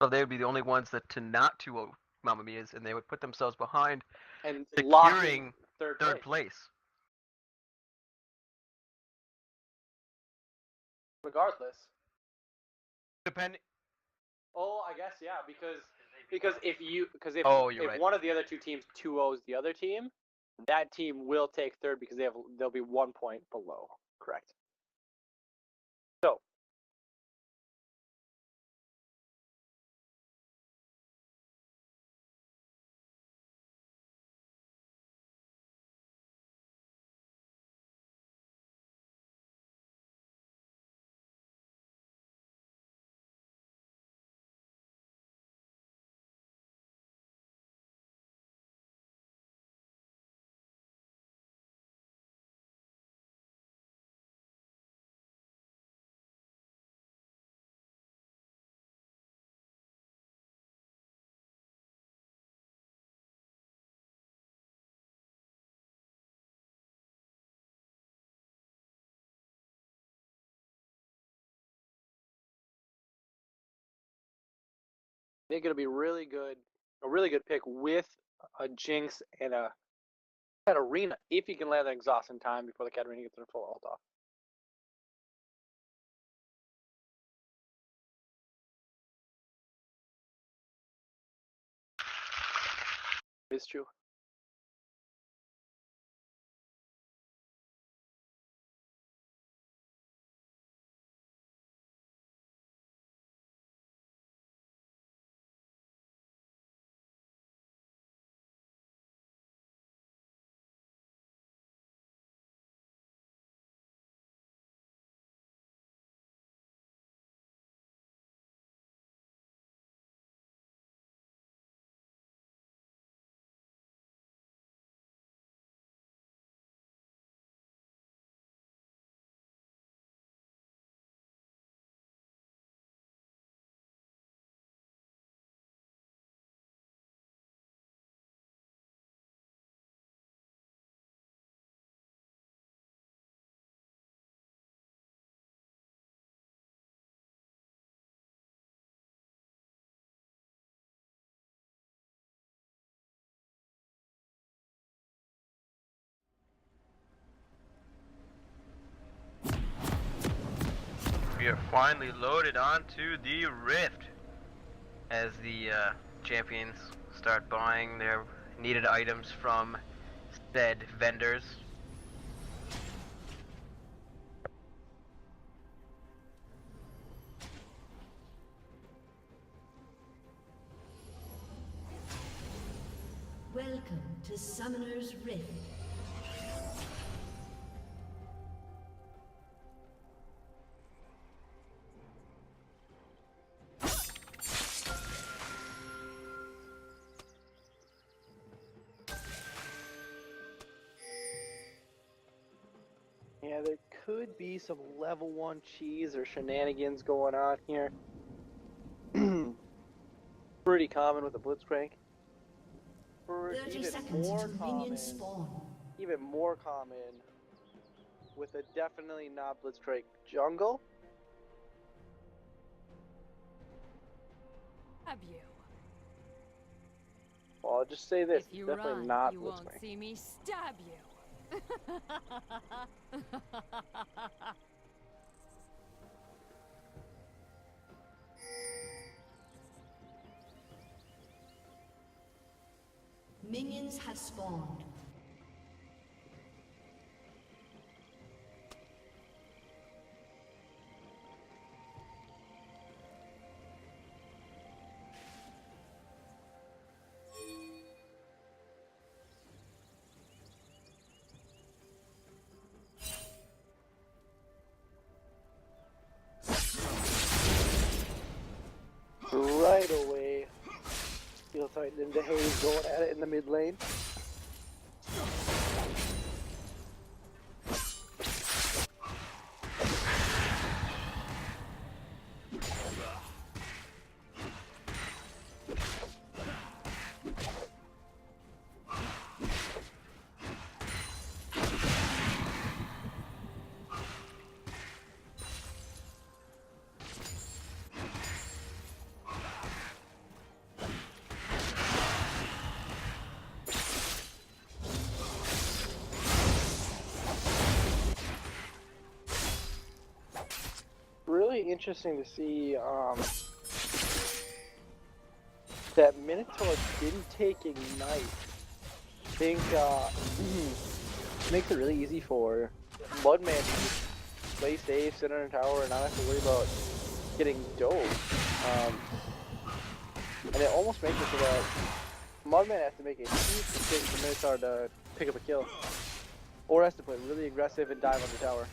So they would be the only ones that to not 2-0 Mammamias, and they would put themselves behind, And securing third third place. place. Regardless. Depending. Oh, I guess yeah, because if Oh, you're if right. one of the other 2 teams 2-0's the other team, that team will take third because they'll be 1 point below. Correct. So they're gonna be a really good pick with a Jinx and a Katarina if you can land an exhaust in time before the Katarina gets her full ult off. It's true. We are finally loaded onto the Rift as the champions start buying their needed items from said vendors. Welcome to Summoner's Rift. Yeah, there could be some level 1 cheese or shenanigans going on here. Pretty common with the Blitzcrank. 30 seconds until minions spawn. Even more common with a definitely not Blitzcrank jungle. Have you? Well, I'll just say this: If you definitely run, not you Blitzcrank. won't see me stab you. Minions have spawned. Right away. Steel Titan into Haze going at it in the mid lane. Really interesting to see that Minotaur didn't take Ignite. I think makes it really easy for Mudman to just play safe, sit on a tower, and not have to worry about getting dove. And it almost makes it so that Mudman has to make a huge mistake for Minotaur to pick up a kill. Or has to play really aggressive and dive on the tower.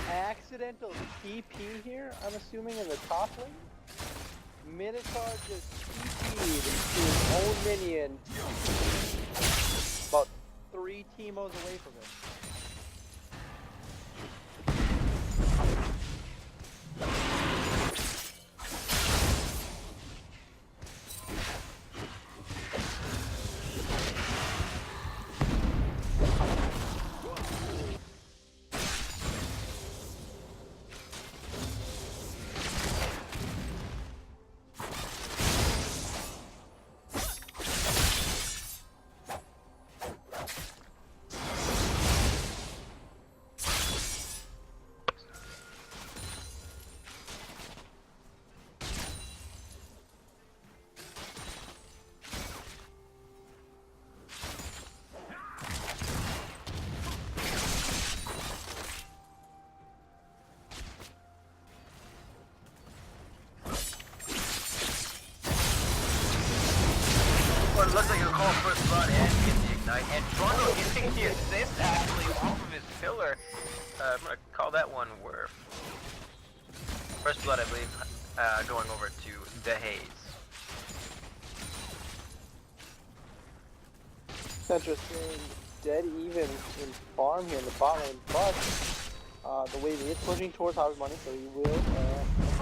Accidental TP here, I'm assuming, in the top lane. Minotaur just TP'd into his own minion about 3 Teemos away from him. Well, it looks like he'll call first blood and get the ignite, and Trundle getting the assist actually off of his pillar. I'm gonna call that one Werf. First blood, I believe, going over to the Haze. It's interesting, dead even in farm here in the bot lane, but the wave is pushing towards Hobby Money, so he will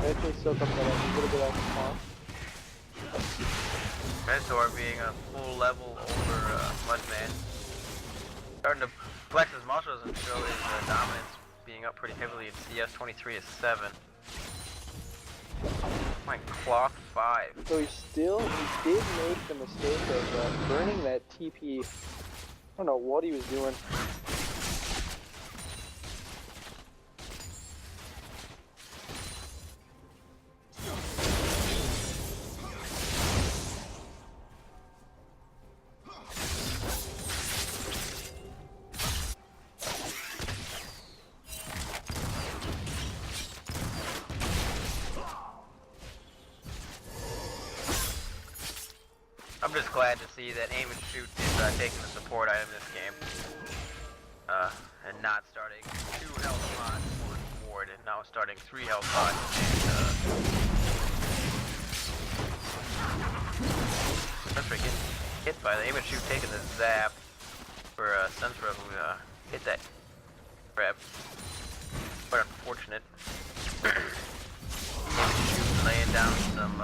eventually still come down a little bit off the farm. Minotaur being a full level over Mudman. Starting to flex his muscles and show his dominance, being up pretty heavily in CS. 23 is 7. My cloth 5. So he did make the mistake of burning that TP. I don't know what he was doing. I'm just glad to see that aim and shoot is taking the support item this game. And not starting 2 health pods for ward, and now starting 3 health pods. And Sensor getting hit by the aim and shoot, taking the zap for Sensor who hit that grab. Quite unfortunate. Aim and shoot laying down some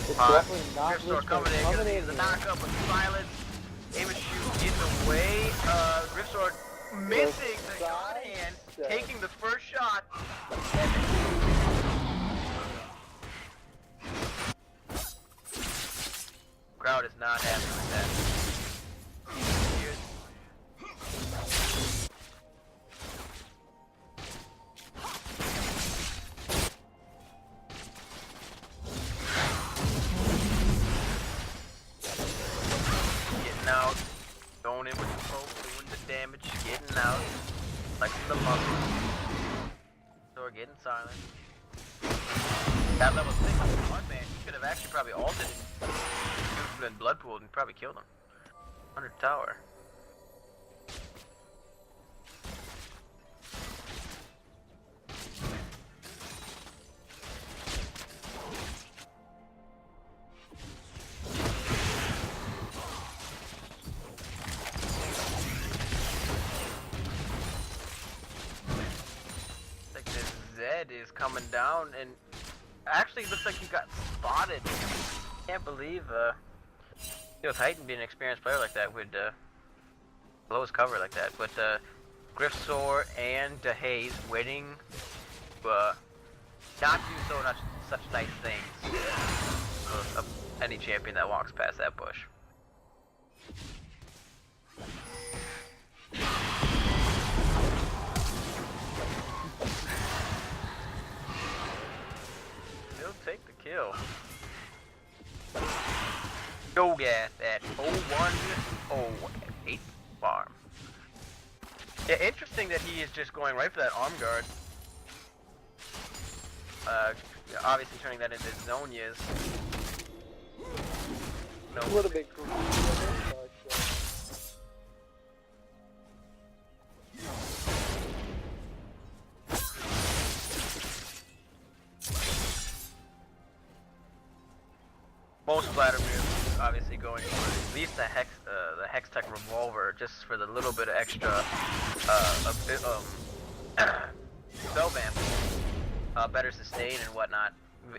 It's definitely not Griffstore coming in, gonna use the knockup with silence. Aim and shoot getting away. Griffsword missing the God Hand, taking the first shot. Crowd is not happy with that. Getting out, going in with the poke, doing the damage, getting out, flexing the muscle. So we're getting silent. That level 6 on one man, he could have actually probably altered it. Been blood pooled and probably killed him. 100 tower. Like this Zed is coming down and actually looks like he got spotted. Can't believe Titan being an experienced player like that would blow his cover like that. But Griffsor and Hayes waiting to not do such nice things. Any champion that walks past that bush. He'll take the kill. Go gas at 0108 farm. Yeah, interesting that he is just going right for that arm guard. Obviously turning that into Zonia's. No. A little bit creepy, but most Vladimirs obviously going for at least the Hex Tech revolver, just for the little bit of extra spell vamp, better sustain and whatnot.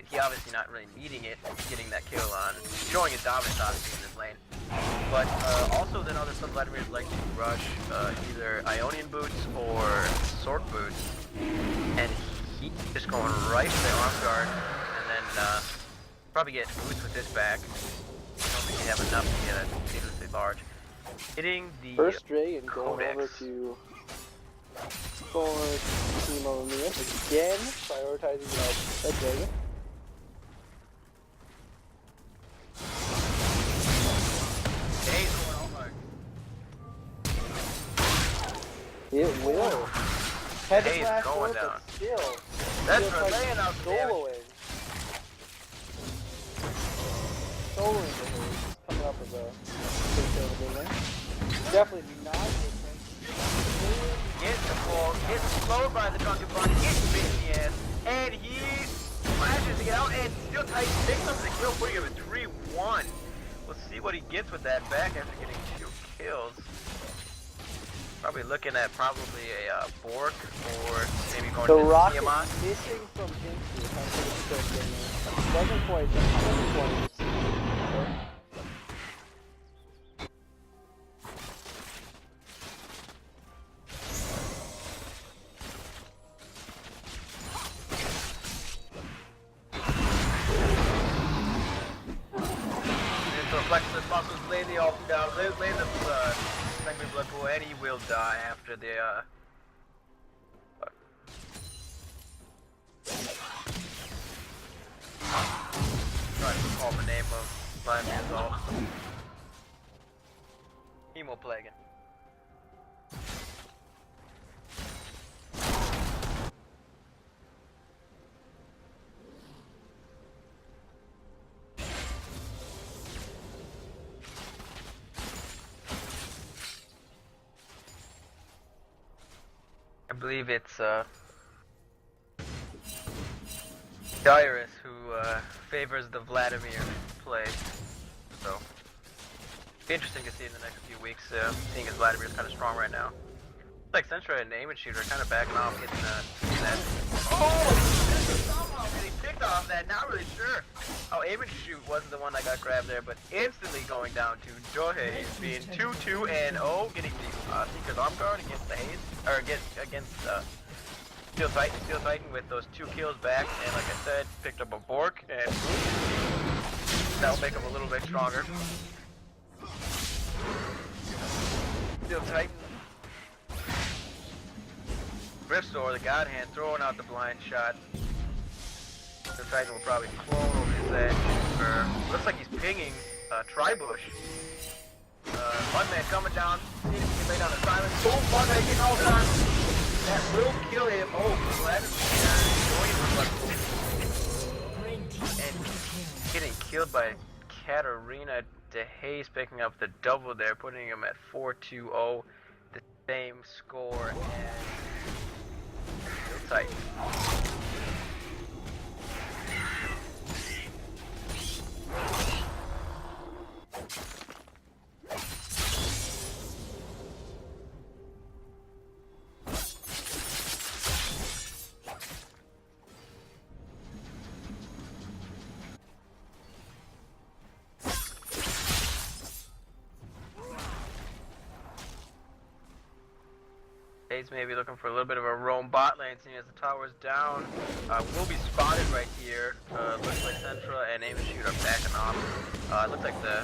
He obviously not really needing it, getting that kill on, showing his dominance obviously in this lane. But also then some Vladimirs like to rush either Ionian boots or sword boots, and he's just going right for the arm guard, and then probably get boots with this back. I don't think they have enough to get it needlessly large. Hitting the first Dragon going Codex. over to Team Mammamias again, prioritizing that Dragon. Hey, going all hard. It will. Had Hey, to flash going forward, down. but still. That's feels for like laying out the damage. soloing. Soloing the Hayes, coming up with a big kill of the game there. Definitely not different. Gets the ball, gets slowed by the Drunken Bunny, gets bit in the ass, and he flashes to get out, and still tight picks up the kill, putting him at 3-1. We'll see what he gets with that back after getting 2 kills. Probably looking at probably a Bork, or maybe going The to rocket Tiamat. missing from Jinxie. I think it's still getting there. Doesn't quite. Flex the muscles, lay the ult down, lay the Sanguine Blood Pool, and he will die after the trying to recall the name of Vladimir's ult. Hemoplagan. I believe it's Dyrus who favors the Vladimir play, so be interesting to see in the next few weeks, seeing as Vladimir is kind of strong right now. Like Sentra and Aim and Shooter are kind of backing off, hitting that. Oh! Somehow getting picked off that, not really sure Oh, aim and shoot wasn't the one that got grabbed there, but instantly going down to Joe being 2-2 and 0, getting the Seeker's Arm Guard against the Haze, or against Steel Titan. Steel Titan with those 2 kills back, and like I said, picked up a Bork, and that'll make him a little bit stronger. Steel Titan. Griffsor, the God Hand, throwing out the blind shot. The Titan will probably clone over his edge, or looks like he's pinging Tribush. Mudman coming down, seeing if he can lay down the silence. Boom, Mudman getting all done. That will kill him. Oh, glad and getting killed by Katarina DeHaze, picking up the double there, putting him at 4-2-0, the same score as Steel Titan. Hayes may be looking for a little bit of a roam bot lane, seeing as the tower's down. Will be spotted right here. Looks like Centra and Aim and Shoot are backing off. Looks like the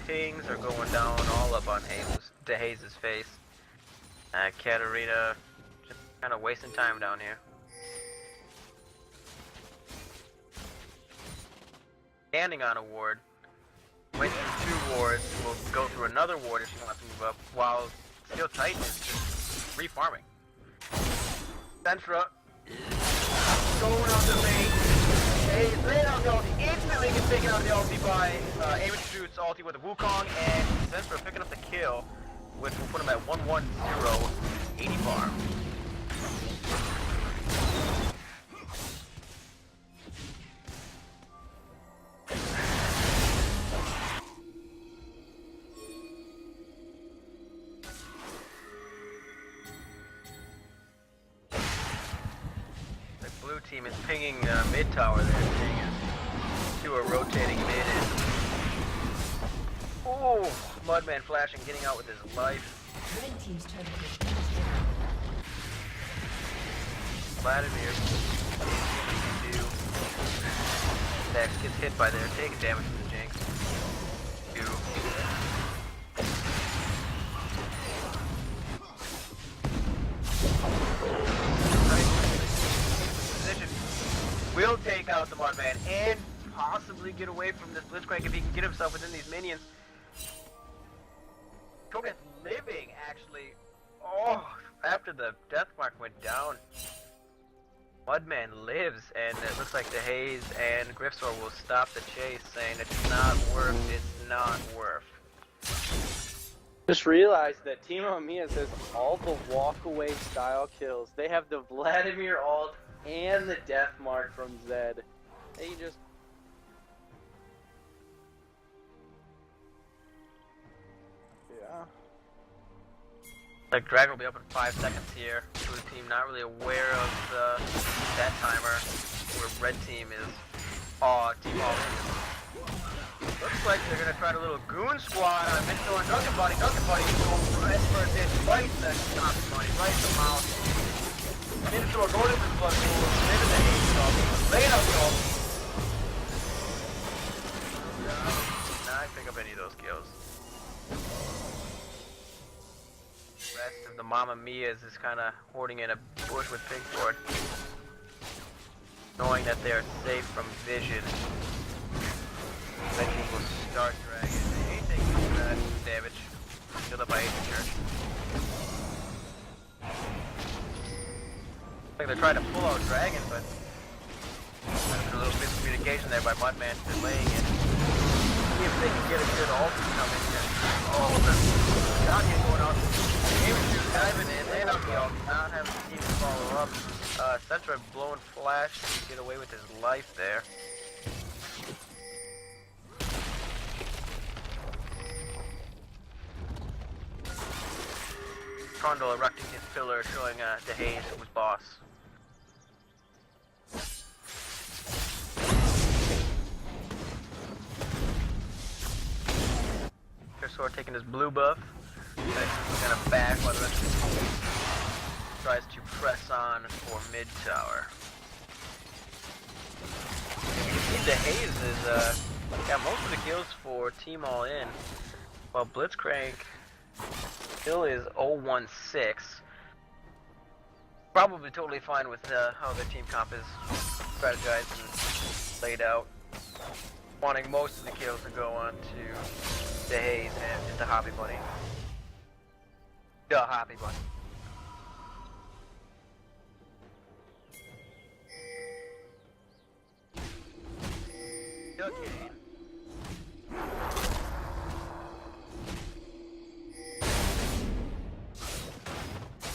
pings are going down all up on DeHaze's face. Katarina just kind of wasting time down here. Standing on a ward. Went through 2 wards. Will go through another ward if she wants to move up, while Steel Titan is just refarming. Centra going on the lane. Hey, laying out the ulti. Instantly gets taken out of the ulti by Aim and Shoot's ulti with a Wukong, and Centra picking up the kill, which will put him at 1-1-0, 80 farm. Blue team is pinging mid tower there, seeing as two are rotating mid. And oh, Mudman flashing, getting out with his life. Red team's turret has Vladimir, Dex gets hit by there, taking damage from the Jinx. 2. Will take out the Mudman and possibly get away from this Blitzcrank if he can get himself within these minions. Koga's living, actually. Oh, after the death mark went down, Mudman lives, and it looks like DeHaze and Griffsor will stop the chase, saying it's not worth. It's not worth. Just realized that Team Mammamias has all the walk-away style kills. They have the Vladimir ult and the death mark from Zed. They just... Yeah. Like Dragon will be up in 5 seconds here. Blue team not really aware of that timer, where red team is team all in. Looks like they're gonna try a little goon squad on Mitchell and Duncan Buddy. Duncan Buddy going right for this right second. Not money, right in the mouth. Minotaur going into the blood pool, maybe the Haze ult, laying out the ult. Not pick up any of those kills. Rest of the Mammamias is kind of hoarding in a bush with Pigford, knowing that they are safe from vision. Red team will start Dragon. They ain't taking damage. Killed up by Ancient Church. Looks like they're trying to pull out Dragon, but there's a little miscommunication there by Mudman delaying it. See if they can get a good ult coming in. Oh, the Guardian going out. Aiming to diving in, laying out the ult, not having the team to follow up. Centra blowing flash to get away with his life there. Trundle erecting his pillar, showing DeHaze who was boss. Sword taking his blue buff. He's gonna back while the rest of the team tries to press on for mid tower. The Haze is got most of the kills for Team All In, while Blitzcrank still is 0-1-6. Probably totally fine with how their team comp is strategized and laid out. Wanting most of the kills to go on to the Haze and the Hoppy Bunny. The Hoppy Bunny. Okay.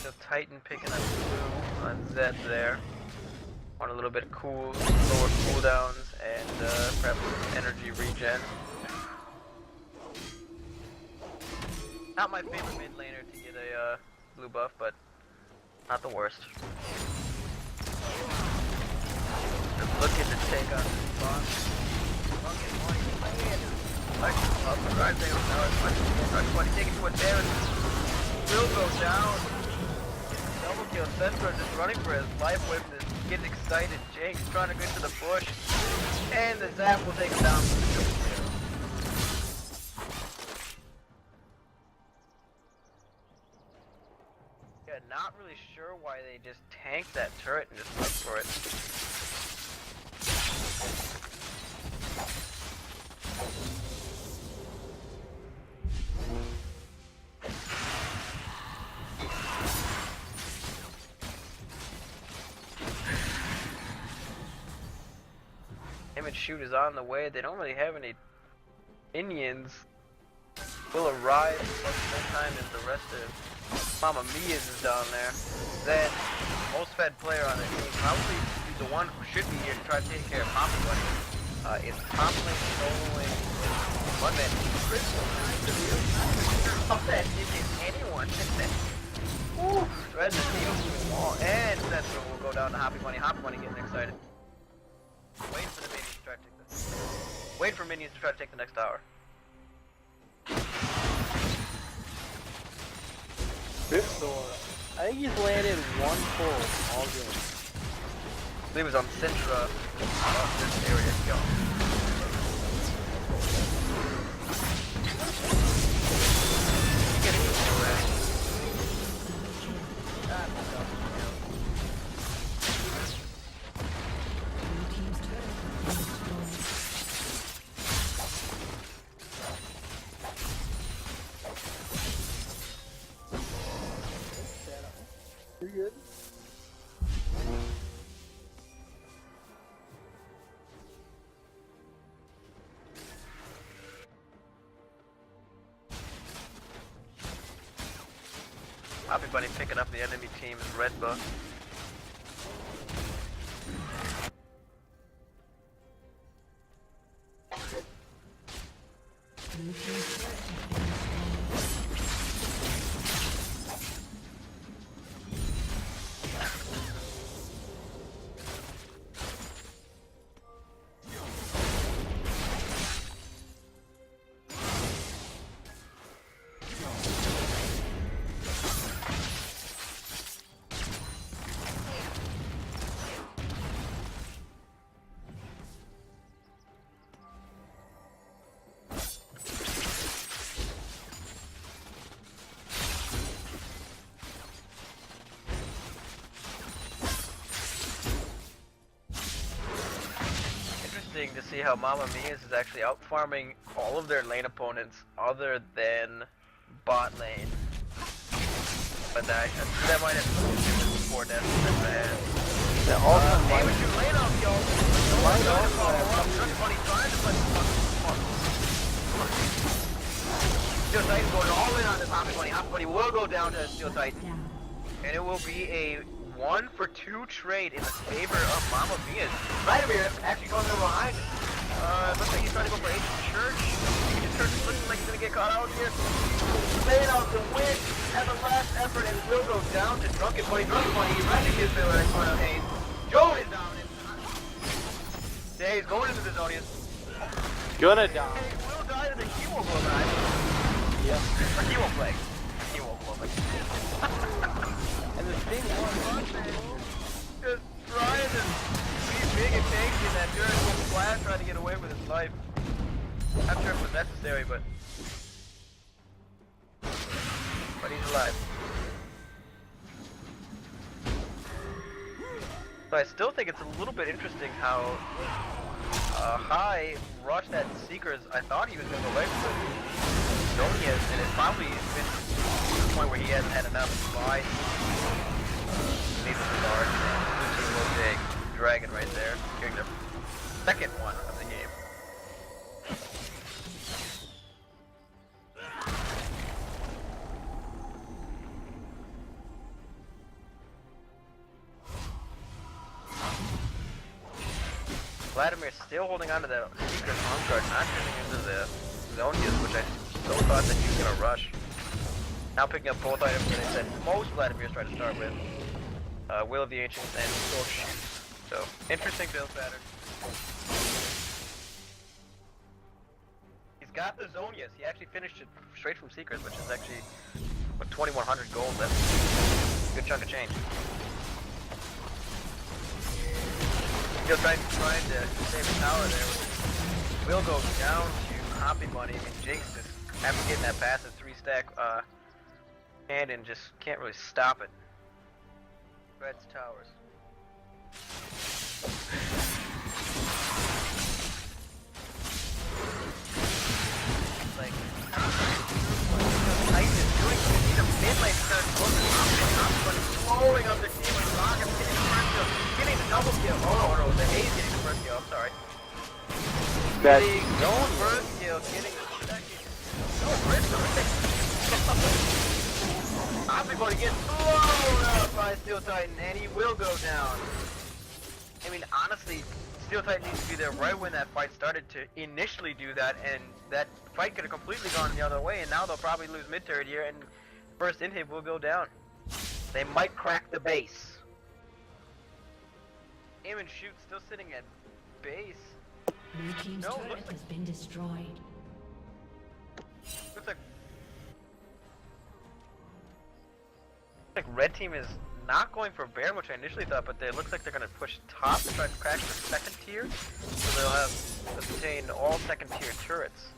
The Titan picking up blue on Zed there. Want a little bit of lower cooldowns and perhaps some energy regen. Not my favorite mid laner to get a blue buff, but not the worst. Just looking to take on this boss. Taking to a down. Will go down. Double kill. Sensor just running for his life with this. Getting excited. Jake's trying to go into the bush. And the zap will take him down. Yeah, not really sure why they just tanked that turret and just went for it. Image shoot is on the way. They don't really have any minions. Will arrive at the same time as the rest of Mammamias is down there. Then most fed player on the team, probably the one who should be here to try to take care of Hoppy Bunny. Is Hoppy soloing one man Crystal. Up that is anyone. Woo! Thread the team to the wall, and Central will go down to Hoppy Bunny. Hoppy Bunny getting excited. Waiting for the minions to try to take this. Wait for minions to try to take the next tower. Crystal. I think he's landed one full all game. I believe it was on Sintra off this area. Go. Getting this already. Pretty good. Hoppy Bunny picking up the enemy team's red buff. To see how Mammamias is actually out farming all of their lane opponents other than bot lane. But that might have something to do with the 4 deaths that they had. Yeah, also, damage your lane off, y'all. might also have Steel Titan going all in on this Hoppy Bunny. Hoppy Bunny will go down to Steel Titan. And it will be a 1-for-2 trade in the favor of Mammamias. Vladimir actually going there behind. Looks like he's trying to go for Agent Church. Agent Church is looking like he's gonna get caught out here. Staying out to win at the last effort, and will go down to Drunken Bunny. Drunken Bunny, he's right to his middle in front of Hayes. Joe is down. Hayes going into the Zonius. gonna die. Hayes will die to the hemoglobin. Yeah. But he won't play. He won't play. And the thing was, Just trying to be big and tanky in that dirt with Flash trying to get away with his life. Not sure if it was necessary, but he's alive. So I still think it's a little bit interesting how High rushed that Seekers. I thought he was going to go away from Zonias, and it's probably been to the point where he hasn't had enough buy. Maybe the large big dragon right there, getting the second one of the game. Vladimir's still holding on to that secret arm guard, not turning into the Zonias, which I so thought that he was going to rush. Now picking up both items that I said most Vladimir's trying to start with. Will of the Ancients and Sword Shoes. So, interesting build pattern. He's got the Zonias. He actually finished it straight from Seekers, which is actually, with 2,100 gold, that's a good chunk of change. Still trying to save a tower there. Will go down to Hoppy Bunny. I mean, Jinx is, after getting that passive 3-stack hand and just can't really stop it. Red's towers. Like, Titan is doing to see the mid-lane start closing up, but blowing up the team with rockets, getting the first kill, getting the double kill. Oh no, the Haze getting the first kill, I'm sorry. Bad. Getting no first kill, getting the second. No, Bristol. Everybody gets blown up by Steel Titan, and he will go down. I mean, honestly, Steel Titan needs to be there right when that fight started to initially do that, and that fight could have completely gone the other way, and now they'll probably lose mid-turret here, and first inhib will go down. They might crack the base. Aim and shoot still sitting at base. Blue team's No, turret looks like- has been destroyed. Looks like red team is not going for Baron, which I initially thought, but it looks like they're going to push top to try to crack the second tier, so they'll have obtained all second tier turrets.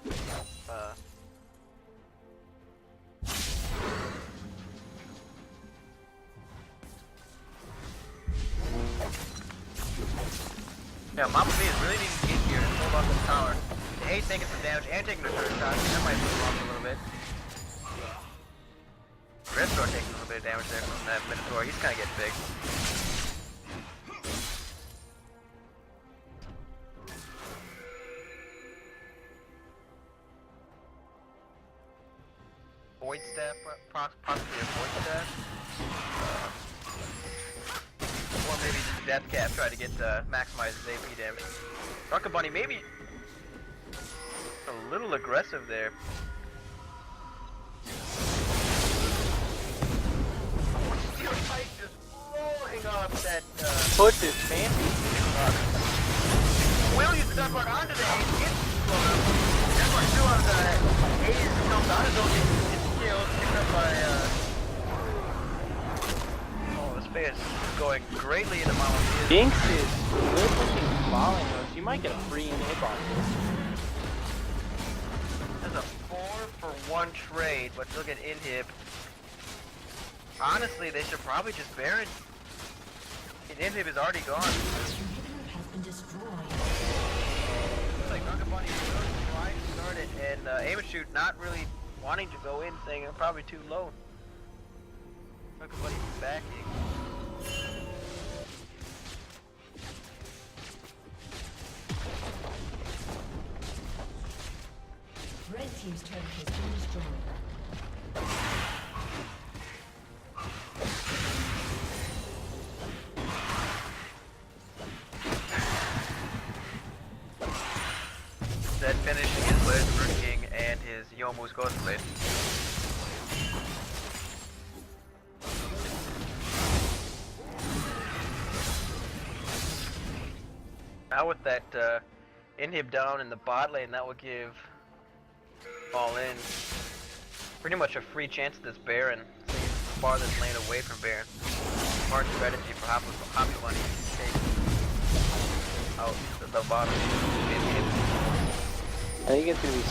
Yeah, Mammamias really need to get here and hold off the tower. The Haze taking some damage and taking the turret shot, that might move off a little bit. Redstore taking a little bit of damage there from that Minotaur. He's kind of getting big. Void Staff, possibly a Void Staff. Or maybe just Death Cap, try to get maximize his AP damage. Rocket Bunny maybe a little aggressive there. Steel Titan just blowing up that push is fancy. Will use the Duckmark onto the Haze, gets blown up. Duckmark still on the Haze, comes out his own, gets killed, picked up by oh, this phase is going greatly into Mammamias. Jinx is good looking following her. She might get a free inhib on this. That's a 4-for-1 trade, but still get inhib. Honestly, they should probably just Baron. The inhib is already gone. This inhibitor has been destroyed. Looks like Rocket Bunny is really trying to start it, and Aim and Shoot not really wanting to go in, saying I'm probably too low. Rocket Bunny's backing. Red team's turret has been destroyed. Zed finishing his Blizzard King and his Yomu's Ghostblade. Now with that inhib down in the bot lane, that will give all in pretty much a free chance at this Baron. So he's the farthest lane away from Baron. Smart strategy for Hoppy Bunny to take out the bottom. I think it's gonna be.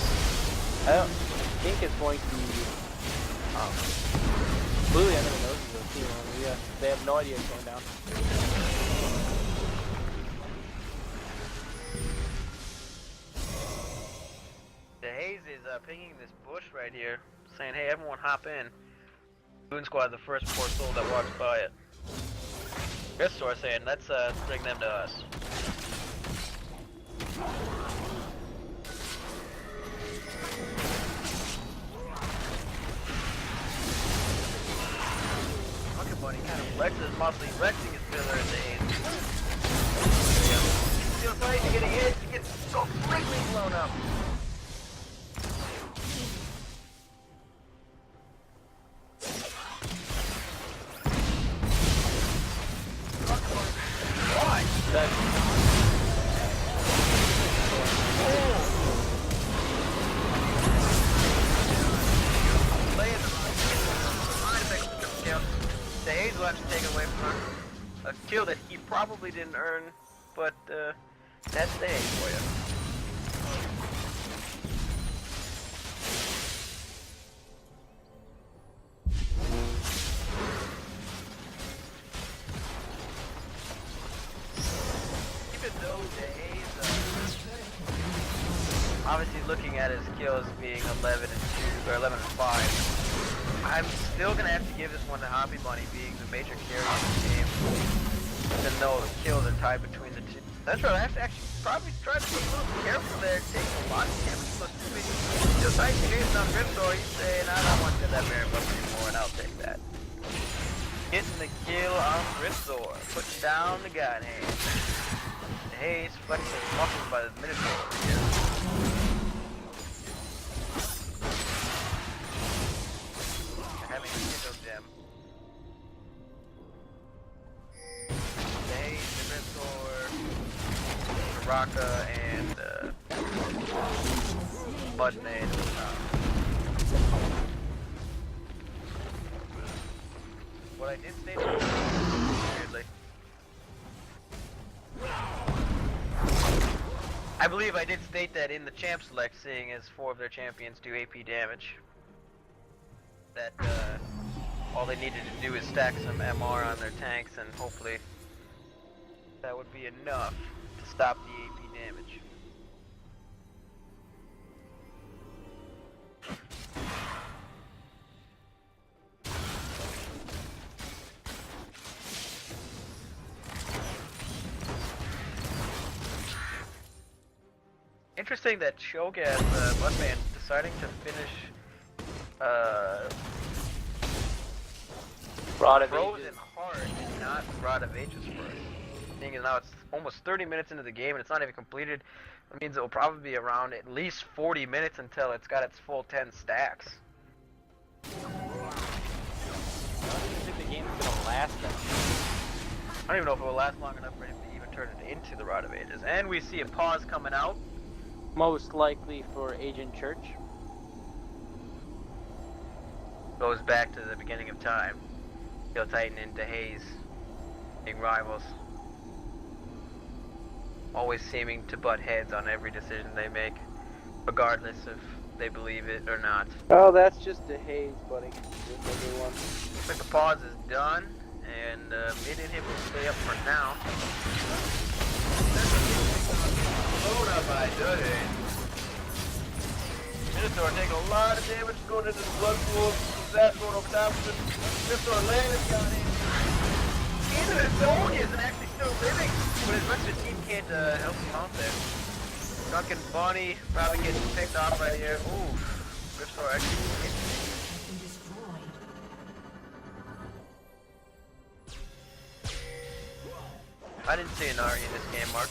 I think it's going to be. Completely under the noses of the team. Yeah, they have no idea what's going down. The Haze is pinging this bush right here, saying, "Hey, everyone, hop in." Moon Squad, the first poor soul that walks by it. Ristor saying, "Let's bring them to us." Rocket Bunny kind of flexes his muscle, he's flexing his pillar in the Haze. He feels like he's getting hit, he gets completely blown up. The Haze will actually take away from her. A kill that he probably didn't earn, but that's the Haze for you. Even though the Haze, obviously looking at his kills being 11 and 2 or 11 and 5. I'm still gonna have to give this one to Hoppy Bunny being the major carry of the game. Even though the kills are tied between the two. That's right, I have to actually probably try to be a little careful there. Taking a lot of damage plus 2 minutes. Still tight chasing on Grimstor, he's saying, I don't want to get that Baron buff anymore, and I'll take that. Getting the kill on Grimstor. Puts down the God Haze. The Haze flexing muscles by the Minotaur over here. Having a Kindle gem. The Haze, the Minotaur, Soraka, and Mudmaid. What I did state weirdly. I believe I did state that in the champ select, seeing as 4 of their champions do AP damage. That all they needed to do is stack some MR on their tanks, and hopefully that would be enough to stop the AP damage. Interesting that Shogas, Mudman, deciding to finish Rod of Frozen Ages. Heart and not Rod of Ages first. Seeing as now it's almost 30 minutes into the game and it's not even completed, that means it will probably be around at least 40 minutes until it's got its full 10 stacks. I don't think the game's gonna last that long. I don't even know if it will last long enough for him to even turn it into the Rod of Ages. And we see a pause coming out. Most likely for Agent Church. Goes back to the beginning of time. Steel Titan into Haze, being rivals. Always seeming to butt heads on every decision they make, regardless if they believe it or not. Oh, that's just a Haze, buddy. Just everyone. Looks like the pause is done, and mid-inhib will stay up for now. Load up by Dudley. Minotaur taking a lot of damage going into the blood pool. That's going over top of it. Minotaur landed got in. Even his dog isn't actually still living, but his rest of the team can't help him out there. Drunken Bunny probably getting picked off right here. Ooh, Minotaur actually hit. Has been destroyed. I didn't see an Ari in this game, Mark.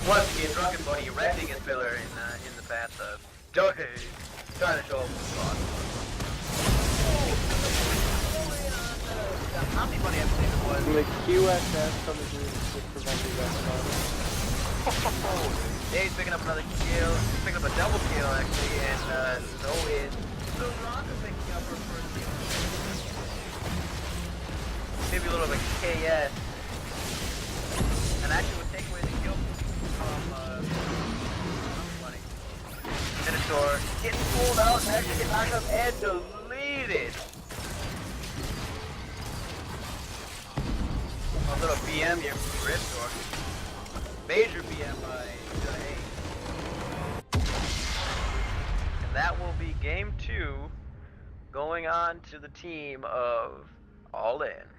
Once again, Drunken Bunny wrecking his pillar in the bathtub. Hey, trying to show off the spot. How many Bunny I believe it was? The QSS coming through to just prevent the rest of Dave's picking up another kill. He's picking up a double kill actually, and so is Soraka picking up her first kill. Maybe a little bit of KS. And actually would take away the kill from funny. Minotaur gets pulled out, actually gets knocked up and deleted. A little BM here from Gristor. Major BM by Hayes. And that will be game 2 going on to the team of All In.